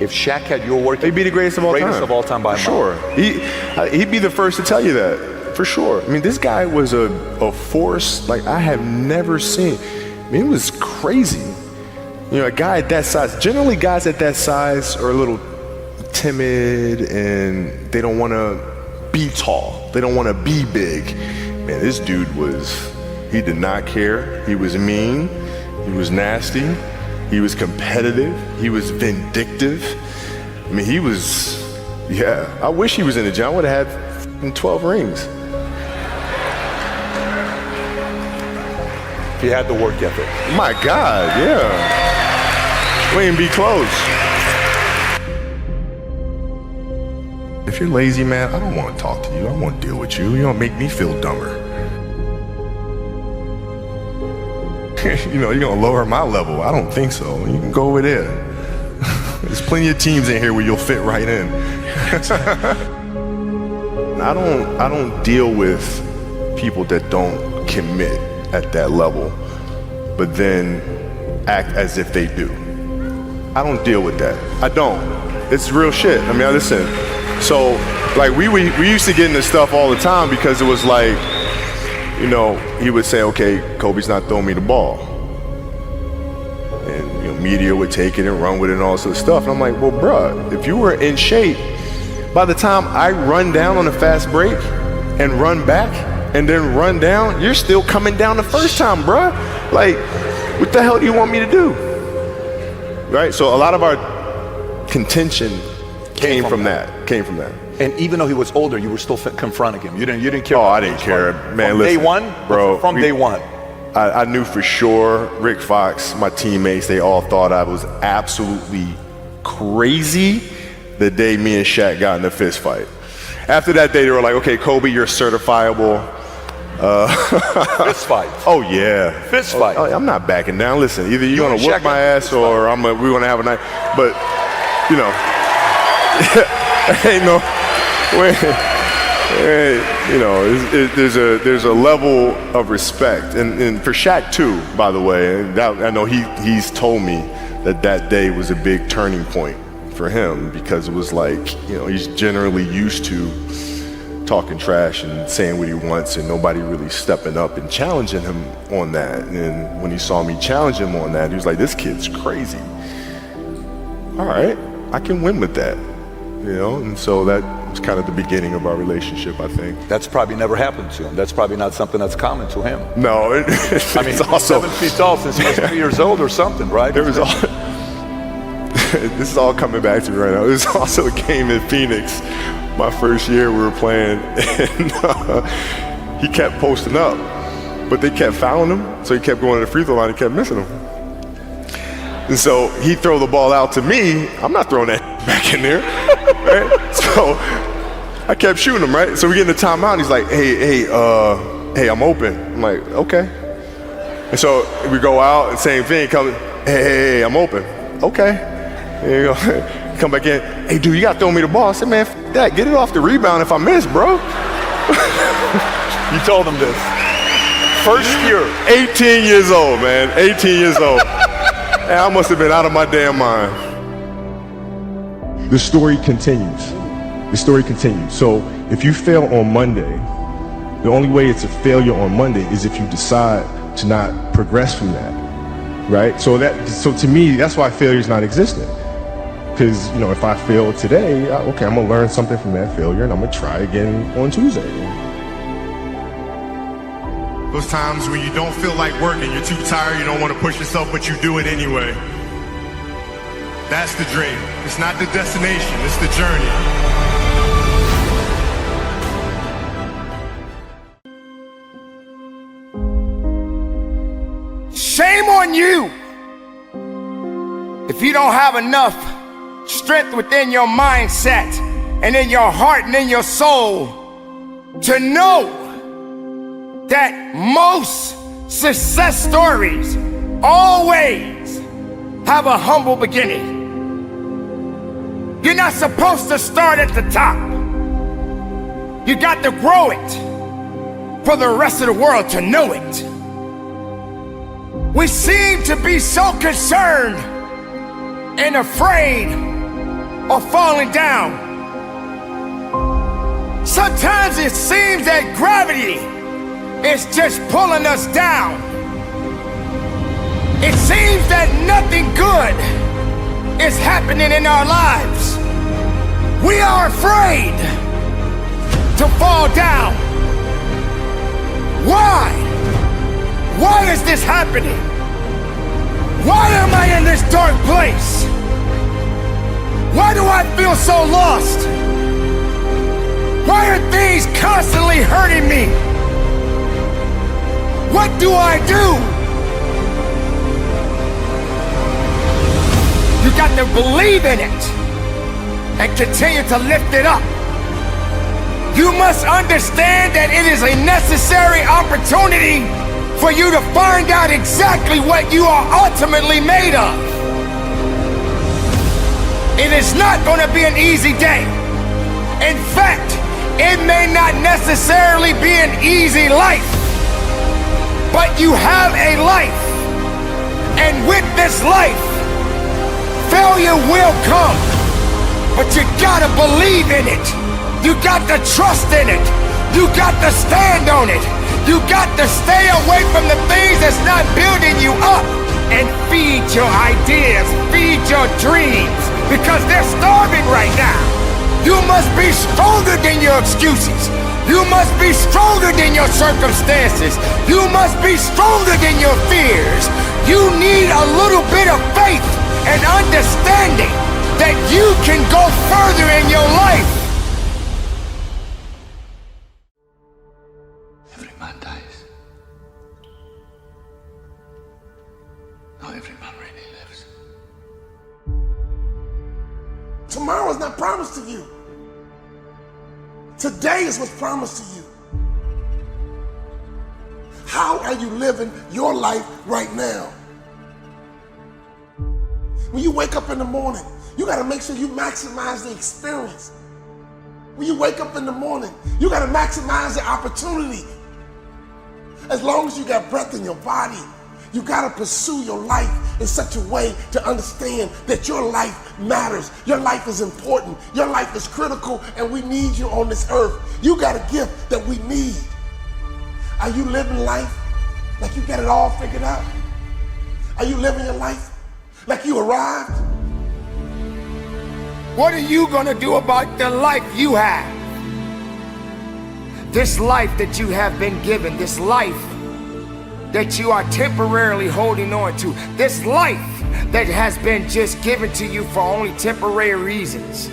If Shaq had your work, he'd be the greatest of all time. Greatest of all time by a mile. Sure. He'd be the first to tell you that, for sure. I mean, this guy was a force like I have never seen. I mean, it was crazy. A guy at that size. Generally, guys at that size are a little timid and they don't want to be tall. They don't want to be big. Man, this dude he did not care. He was mean. He was nasty. He was competitive. He was vindictive. I mean, I wish he was in the gym. I would have had 12 rings. If he had the work ethic. My God, yeah. We ain't be close. If you're lazy, man, I don't want to talk to you. I don't want to deal with you. You don't make me feel dumber. You're going to lower my level. I don't think so. You can go over there. There's plenty of teams in here where you'll fit right in. I don't deal with people that don't commit at that level, but then act as if they do. I don't deal with that. I don't. It's real shit. I mean, listen. So, like, we used to get into stuff all the time because it was like, he would say, okay, Kobe's not throwing me the ball. And, media would take it and run with it and all this other stuff. And I'm like, well, bruh, if you were in shape, by the time I run down on a fast break and run back, and then run down, you're still coming down the first time, bruh. Like, what the hell do you want me to do? Right? So a lot of our contention came from that. And even though he was older, you were still confronting him. You didn't care. Oh, I didn't care, man. From listen, day one, bro. Day one. I knew for sure Rick Fox, my teammates, they all thought I was absolutely crazy the day me and Shaq got in a fist fight. After that day, they were like, okay, Kobe, you're certifiable. Fist fight. Oh, yeah. Fist fight. I'm not backing down. Listen, either you're going to whoop my ass or we're going to have a night. But, you know, ain't no way. You know, there's a level of respect. And for Shaq, too, by the way, and I know he's told me that day was a big turning point for him, because it was like, you know, he's generally used to talking trash and saying what he wants and nobody really stepping up and challenging him on that. And when he saw me challenge him on that, he was like, this kid's crazy. All right, I can win with that, you know? And so that was kind of the beginning of our relationship, I think. That's probably never happened to him. That's probably not something that's common to him. No. I mean, he's also 7 feet tall since he was 3 years old or something, right? There was all... This is all coming back to me right now. There's also a game in Phoenix, my first year we were playing, and he kept posting up, but they kept fouling him, so he kept going to the free throw line and kept missing them. And so he'd throw the ball out to me. I'm not throwing that back in there, right? So I kept shooting him, right? So we get in the timeout, and he's like, hey, I'm open. I'm like, okay. And so we go out, and same thing, hey, I'm open. Okay. There you go. Come back in. Hey, dude, you got to throw me the ball. I said, man, f that. Get it off the rebound if I miss, bro. You told him this. First year. 18 years old, man. 18 years old. And I must have been out of my damn mind. The story continues. So if you fail on Monday, the only way it's a failure on Monday is if you decide to not progress from that, right? So to me, that's why failure is not existent. Because, you know, if I fail today, okay, I'm going to learn something from that failure and I'm going to try again on Tuesday. Those times when you don't feel like working, you're too tired, you don't want to push yourself, but you do it anyway. That's the dream. It's not the destination, it's the journey. Shame on you if you don't have enough strength within your mindset and in your heart and in your soul to know that most success stories always have a humble beginning. You're not supposed to start at the top. You got to grow it for the rest of the world to know it. We seem to be so concerned and afraid of falling down. Sometimes it seems that gravity is just pulling us down. It seems that nothing good is happening in our lives. We are afraid to fall down. Why? Why is this happening? Why am I in this dark place? Why do I feel so lost? Why are things constantly hurting me? What do I do? You got to believe in it and continue to lift it up. You must understand that it is a necessary opportunity for you to find out exactly what you are ultimately made of. It is not going to be an easy day. In fact, it may not necessarily be an easy life, but you have a life. And with this life, failure will come, but you gotta believe in it. You got to trust in it. You got to stand on it. You got to stay away from the things that's not building you up, and feed your ideas, feed your dreams, because they're starving right now. You must be stronger than your excuses. You must be stronger than your circumstances. You must be stronger than your fears. You need a little bit of faith and understanding that you can go further in your life. Every man dies. Not every man really lives. Tomorrow is not promised to you. Today is what's promised to you. How are you living your life right now? When you wake up in the morning, you gotta make sure you maximize the experience. When you wake up in the morning, you gotta maximize the opportunity. As long as you got breath in your body, you gotta pursue your life in such a way to understand that your life matters. Your life is important. Your life is critical, and we need you on this earth. You got a gift that we need. Are you living life like you got it all figured out? Are you living your life like you arrived? What are you gonna do about the life you have? This life that you have been given, this life that you are temporarily holding on to, this life that has been just given to you for only temporary reasons,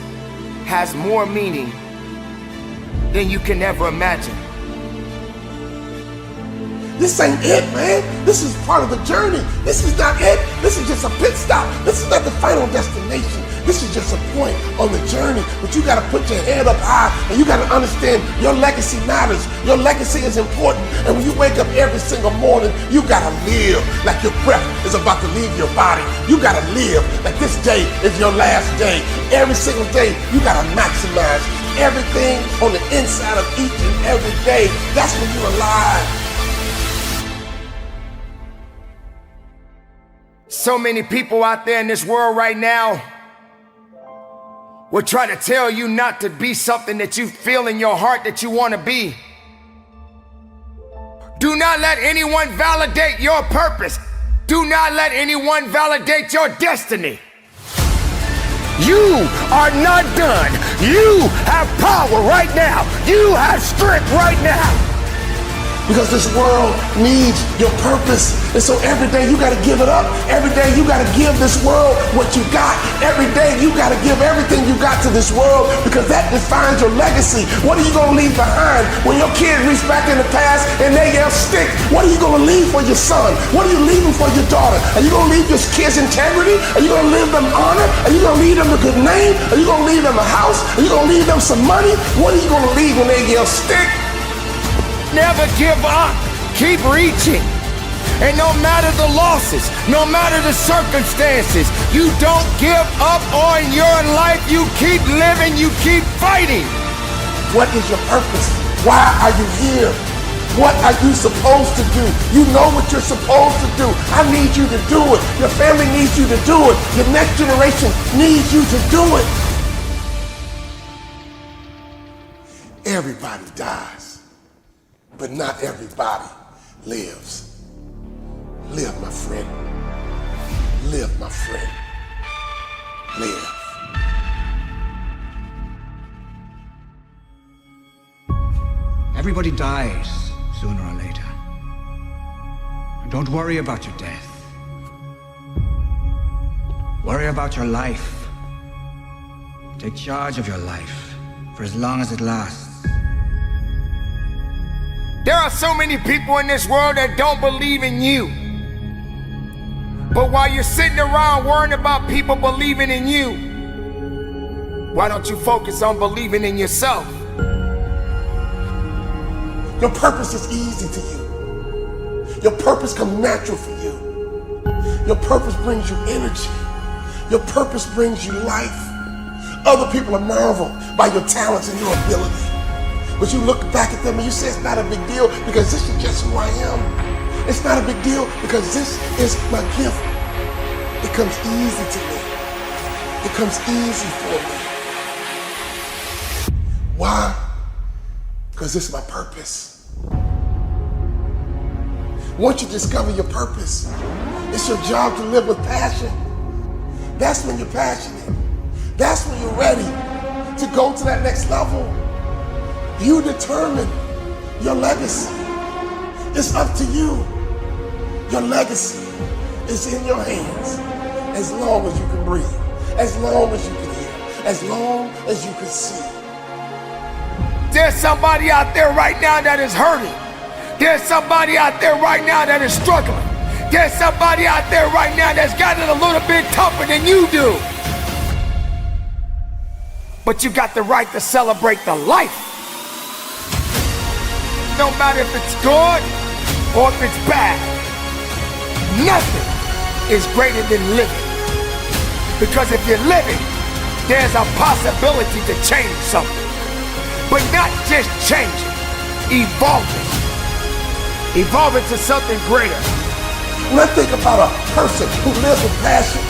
has more meaning than you can ever imagine. This ain't it, man. This is part of the journey. This is not it. This is just a pit stop. This is not the final destination. This is just a point on the journey. But you gotta put your head up high, and you gotta understand your legacy matters. Your legacy is important. And when you wake up every single morning, you gotta live like your breath is about to leave your body. You gotta live like this day is your last day. Every single day, you gotta maximize everything on the inside of each and every day. That's when you're alive. So many people out there in this world right now will try to tell you not to be something that you feel in your heart that you want to be. Do not let anyone validate your purpose. Do not let anyone validate your destiny. You are not done. You have power right now. You have strength right now. Because this world needs your purpose. And so every day you gotta give it up. Every day you gotta give this world what you got. Every day you gotta give everything you got to this world, because that defines your legacy. What are you gonna leave behind when your kids reach back in the past and they yell stick? What are you gonna leave for your son? What are you leaving for your daughter? Are you gonna leave your kids integrity? Are you gonna leave them honor? Are you gonna leave them a good name? Are you gonna leave them a house? Are you gonna leave them some money? What are you gonna leave when they yell stick? Never give up. Keep reaching. And no matter the losses, no matter the circumstances, you don't give up on your life. You keep living. You keep fighting. What is your purpose? Why are you here? What are you supposed to do? You know what you're supposed to do. I need you to do it. Your family needs you to do it. Your next generation needs you to do it. Everybody dies, but not everybody lives. Live, my friend. Live, my friend. Live. Everybody dies sooner or later. And don't worry about your death. Worry about your life. Take charge of your life for as long as it lasts. There are so many people in this world that don't believe in you. But while you're sitting around worrying about people believing in you, why don't you focus on believing in yourself? Your purpose is easy to you. Your purpose comes natural for you. Your purpose brings you energy. Your purpose brings you life. Other people are marveled by your talents and your ability. But you look back at them and you say it's not a big deal because this is just who I am. It's not a big deal because this is my gift. It comes easy to me. It comes easy for me. Why? Because this is my purpose. Once you discover your purpose, it's your job to live with passion. That's when you're passionate. That's when you're ready to go to that next level. You determine your legacy. It's up to you. Your legacy is in your hands as long as you can breathe, as long as you can hear, as long as you can see. There's somebody out there right now that is hurting. There's somebody out there right now that is struggling. There's somebody out there right now that's got it a little bit tougher than you do. But you got the right to celebrate the life. No matter if it's good or if it's bad. Nothing is greater than living. Because if you're living, there's a possibility to change something. But not just change it, evolve it. Evolve it to something greater. When I think about a person who lives with passion,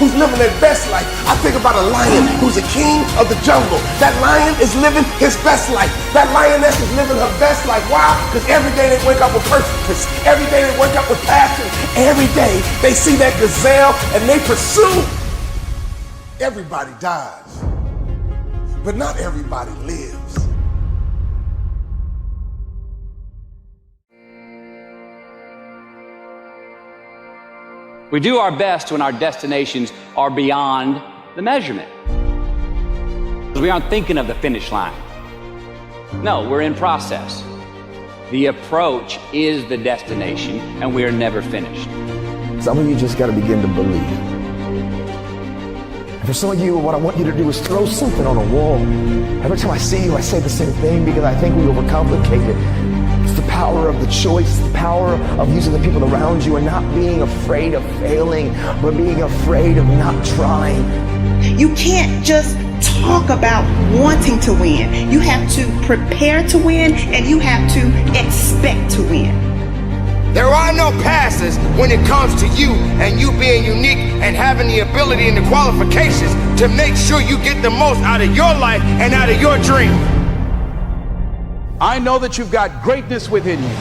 who's living their best life, I think about a lion who's a king of the jungle. That lion is living his best life. That lioness is living her best life. Why? Because every day they wake up with purpose. Every day they wake up with passion. Every day they see that gazelle and they pursue. Everybody dies, but not everybody lives. We do our best when our destinations are beyond the measurement. We aren't thinking of the finish line. No, we're in process. The approach is the destination, and we are never finished. Some of you just got to begin to believe. And for some of you, what I want you to do is throw something on a wall. Every time I see you, I say the same thing because I think we overcomplicate it. It's the power of the choice, the power of using the people around you and not being afraid of failing, but being afraid of not trying. You can't just talk about wanting to win. You have to prepare to win, and you have to expect to win. There are no passes when it comes to you and you being unique and having the ability and the qualifications to make sure you get the most out of your life and out of your dream. I know that you've got greatness within you.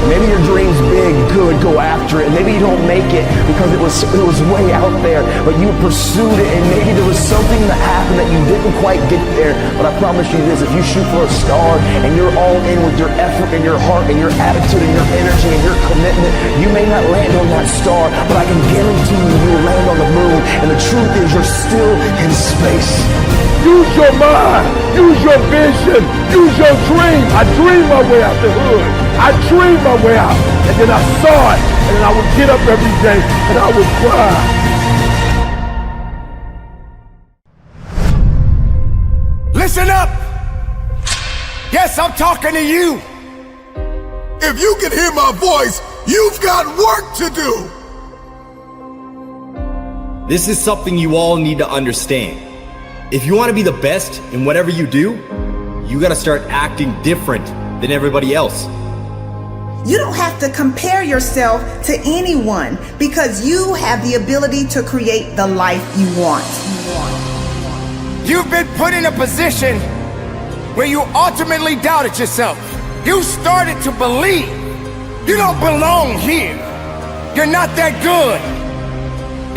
Maybe your dream's big, good, go after it. Maybe you don't make it because it was way out there, but you pursued it, and maybe there was something that happened that you didn't quite get there. But I promise you this, if you shoot for a star and you're all in with your effort and your heart and your attitude and your energy and your commitment, you may not land on that star, but I can guarantee you will land on the moon. And the truth is you're still in space. Use your mind, use your vision, use your dream. I dreamed my way out the hood. I dreamed my way out, and then I saw it, and then I would get up every day, and I would cry. Listen up. Yes, I'm talking to you. If you can hear my voice, you've got work to do. This is something you all need to understand. If you want to be the best in whatever you do, you got to start acting different than everybody else. You don't have to compare yourself to anyone because you have the ability to create the life you want. You've been put in a position where you ultimately doubted yourself. You started to believe you don't belong here. You're not that good.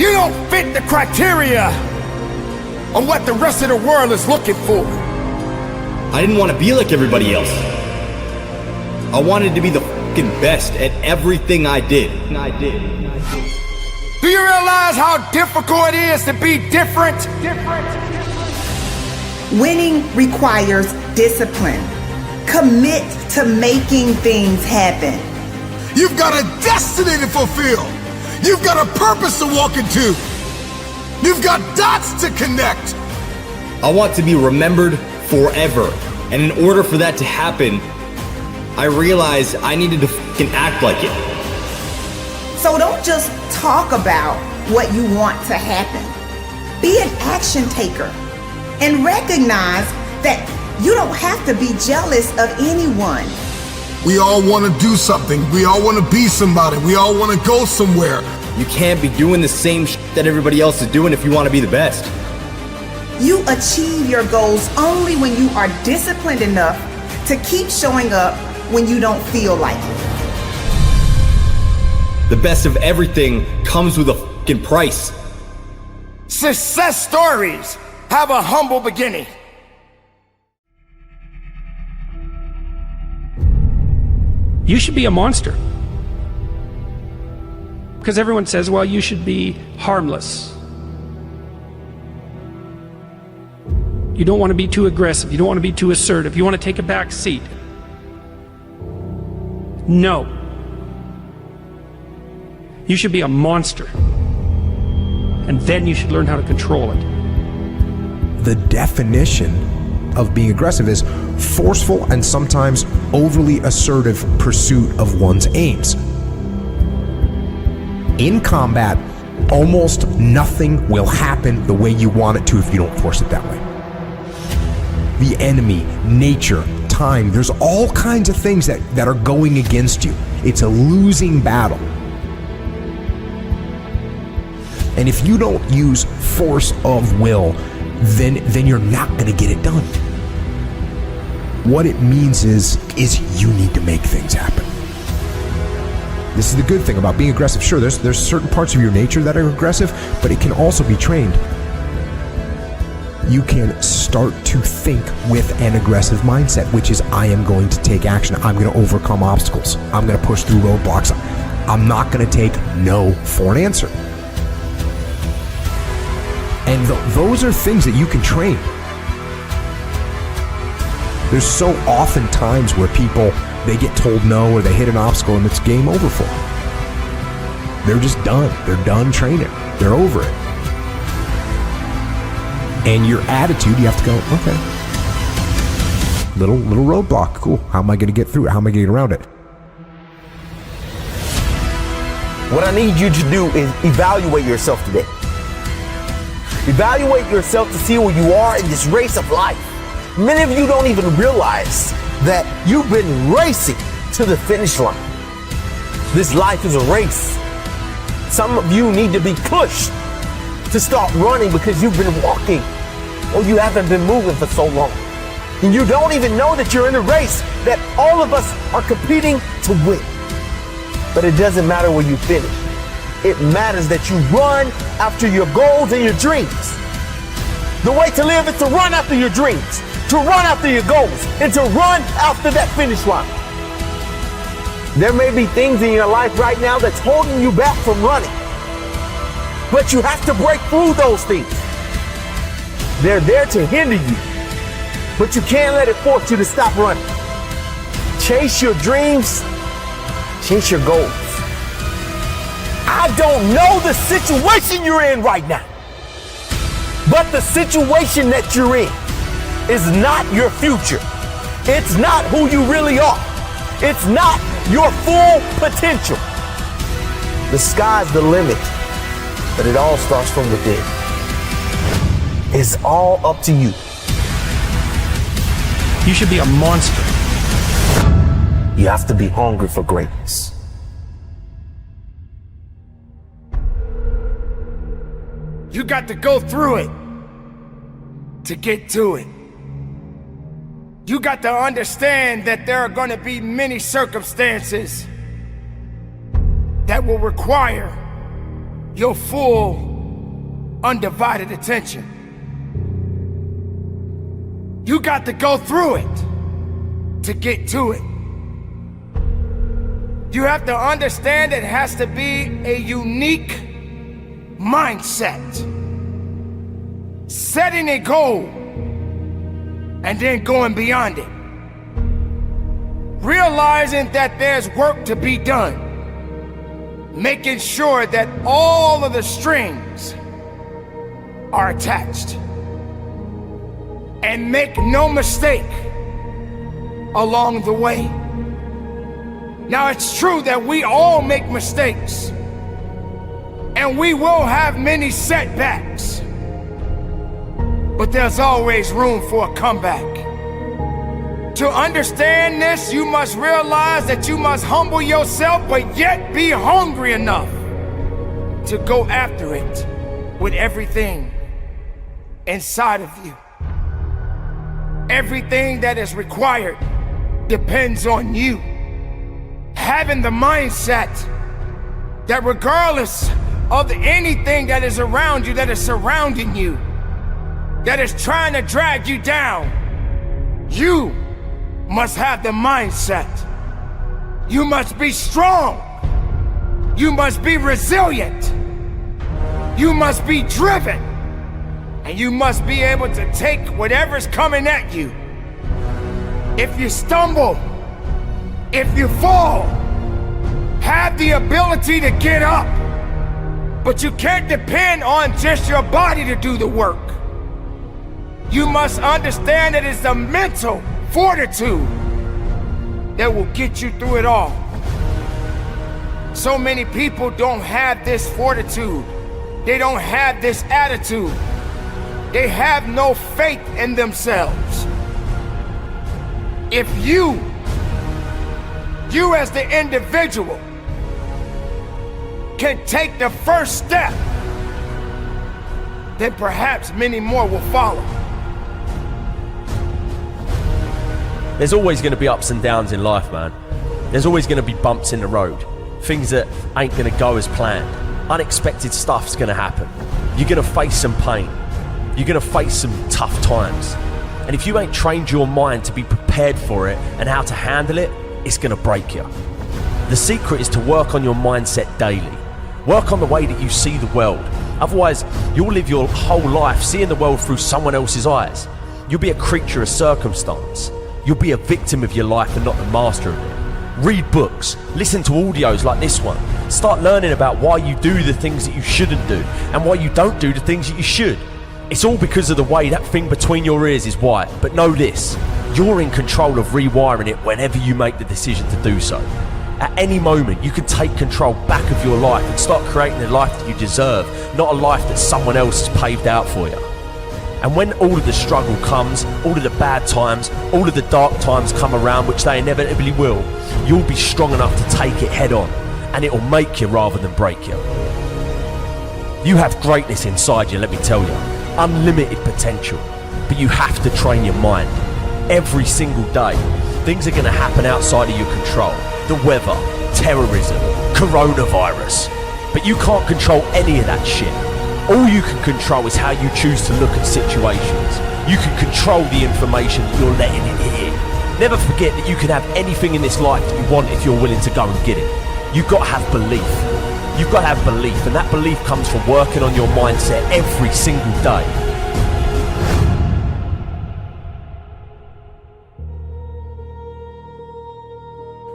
You don't fit the criteria of what the rest of the world is looking for. I didn't want to be like everybody else. I wanted to be the fucking best at everything I did. Do you realize how difficult it is to be different? Winning requires discipline. Commit to making things happen. You've got a destiny to fulfill. You've got a purpose to walk into. You've got dots to connect. I want to be remembered forever. And in order for that to happen, I realized I needed to fucking act like it. So don't just talk about what you want to happen. Be an action taker and recognize that you don't have to be jealous of anyone. We all want to do something. We all want to be somebody. We all want to go somewhere. You can't be doing the same shit that everybody else is doing if you want to be the best. You achieve your goals only when you are disciplined enough to keep showing up when you don't feel like it. The best of everything comes with a fucking price. Success stories have a humble beginning. You should be a monster. Because everyone says, well, you should be harmless. You don't want to be too aggressive. You don't want to be too assertive. You want to take a back seat. No. You should be a monster. And then you should learn how to control it. The definition of being aggressive is forceful and sometimes overly assertive pursuit of one's aims. In combat, almost nothing will happen the way you want it to if you don't force it that way. The enemy, nature, time, there's all kinds of things that are going against you. It's a losing battle. And if you don't use force of will, then you're not going to get it done. What it means is you need to make things happen. This is the good thing about being aggressive. Sure, there's certain parts of your nature that are aggressive, but it can also be trained. You can start to think with an aggressive mindset, which is I am going to take action. I'm going to overcome obstacles. I'm going to push through roadblocks. I'm not going to take no for an answer. And those are things that you can train. There's so often times where people, they get told no or they hit an obstacle and it's game over for them. They're just done. They're done training. They're over it. And your attitude, you have to go, okay. Little roadblock, cool. How am I going to get through it? How am I going to get around it? What I need you to do is evaluate yourself today. Evaluate yourself to see where you are in this race of life. Many of you don't even realize that you've been racing to the finish line. This life is a race. Some of you need to be pushed to start running because you've been walking or you haven't been moving for so long. And you don't even know that you're in a race that all of us are competing to win. But it doesn't matter where you finish. It matters that you run after your goals and your dreams. The way to live is to run after your dreams, to run after your goals, and to run after that finish line. There may be things in your life right now that's holding you back from running. But you have to break through those things. They're there to hinder you, but you can't let it force you to stop running. Chase your dreams, chase your goals. I don't know the situation you're in right now, but the situation that you're in is not your future. It's not who you really are. It's not your full potential. The sky's the limit. But it all starts from within. It's all up to you. You should be a monster. You have to be hungry for greatness. You got to go through it to get to it. You got to understand that there are going to be many circumstances that will require your full, undivided attention. You got to go through it to get to it. You have to understand it has to be a unique mindset. Setting a goal and then going beyond it. Realizing that there's work to be done. Making sure that all of the strings are attached. And make no mistake along the way. Now it's true that we all make mistakes. And we will have many setbacks. But there's always room for a comeback. To understand this, you must realize that you must humble yourself, but yet be hungry enough to go after it with everything inside of you. Everything that is required depends on you. Having the mindset that regardless of anything that is around you, that is surrounding you, that is trying to drag you down, you must have the mindset You must be strong. You must be resilient. You must be driven. And you must be able to take whatever's coming at you. If you stumble, if you fall, have the ability to get up. But you can't depend on just your body to do the work. You must understand that it's the mental fortitude that will get you through it all. So many people don't have this fortitude. They don't have this attitude. They have no faith in themselves. If you as the individual can take the first step, then perhaps many more will follow. There's always going to be ups and downs in life, man. There's always going to be bumps in the road. Things that ain't going to go as planned. Unexpected stuff's going to happen. You're going to face some pain. You're going to face some tough times. And if you ain't trained your mind to be prepared for it and how to handle it, it's going to break you. The secret is to work on your mindset daily. Work on the way that you see the world. Otherwise, you'll live your whole life seeing the world through someone else's eyes. You'll be a creature of circumstance. You'll be a victim of your life and not the master of it. Read books, listen to audios like this one. Start learning about why you do the things that you shouldn't do and why you don't do the things that you should. It's all because of the way that thing between your ears is wired. But know this, you're in control of rewiring it whenever you make the decision to do so. At any moment, you can take control back of your life and start creating the life that you deserve, not a life that someone else has paved out for you. And when all of the struggle comes, all of the bad times, all of the dark times come around, which they inevitably will, you'll be strong enough to take it head on, and it'll make you rather than break you. You have greatness inside you, let me tell you. Unlimited potential. But you have to train your mind. Every single day, things are going to happen outside of your control. The weather, terrorism, coronavirus. But you can't control any of that shit. All you can control is how you choose to look at situations. You can control the information that you're letting in here. Never forget that you can have anything in this life that you want if you're willing to go and get it. You've got to have belief. You've got to have belief, and that belief comes from working on your mindset every single day.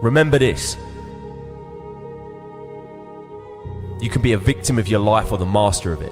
Remember this. You can be a victim of your life or the master of it.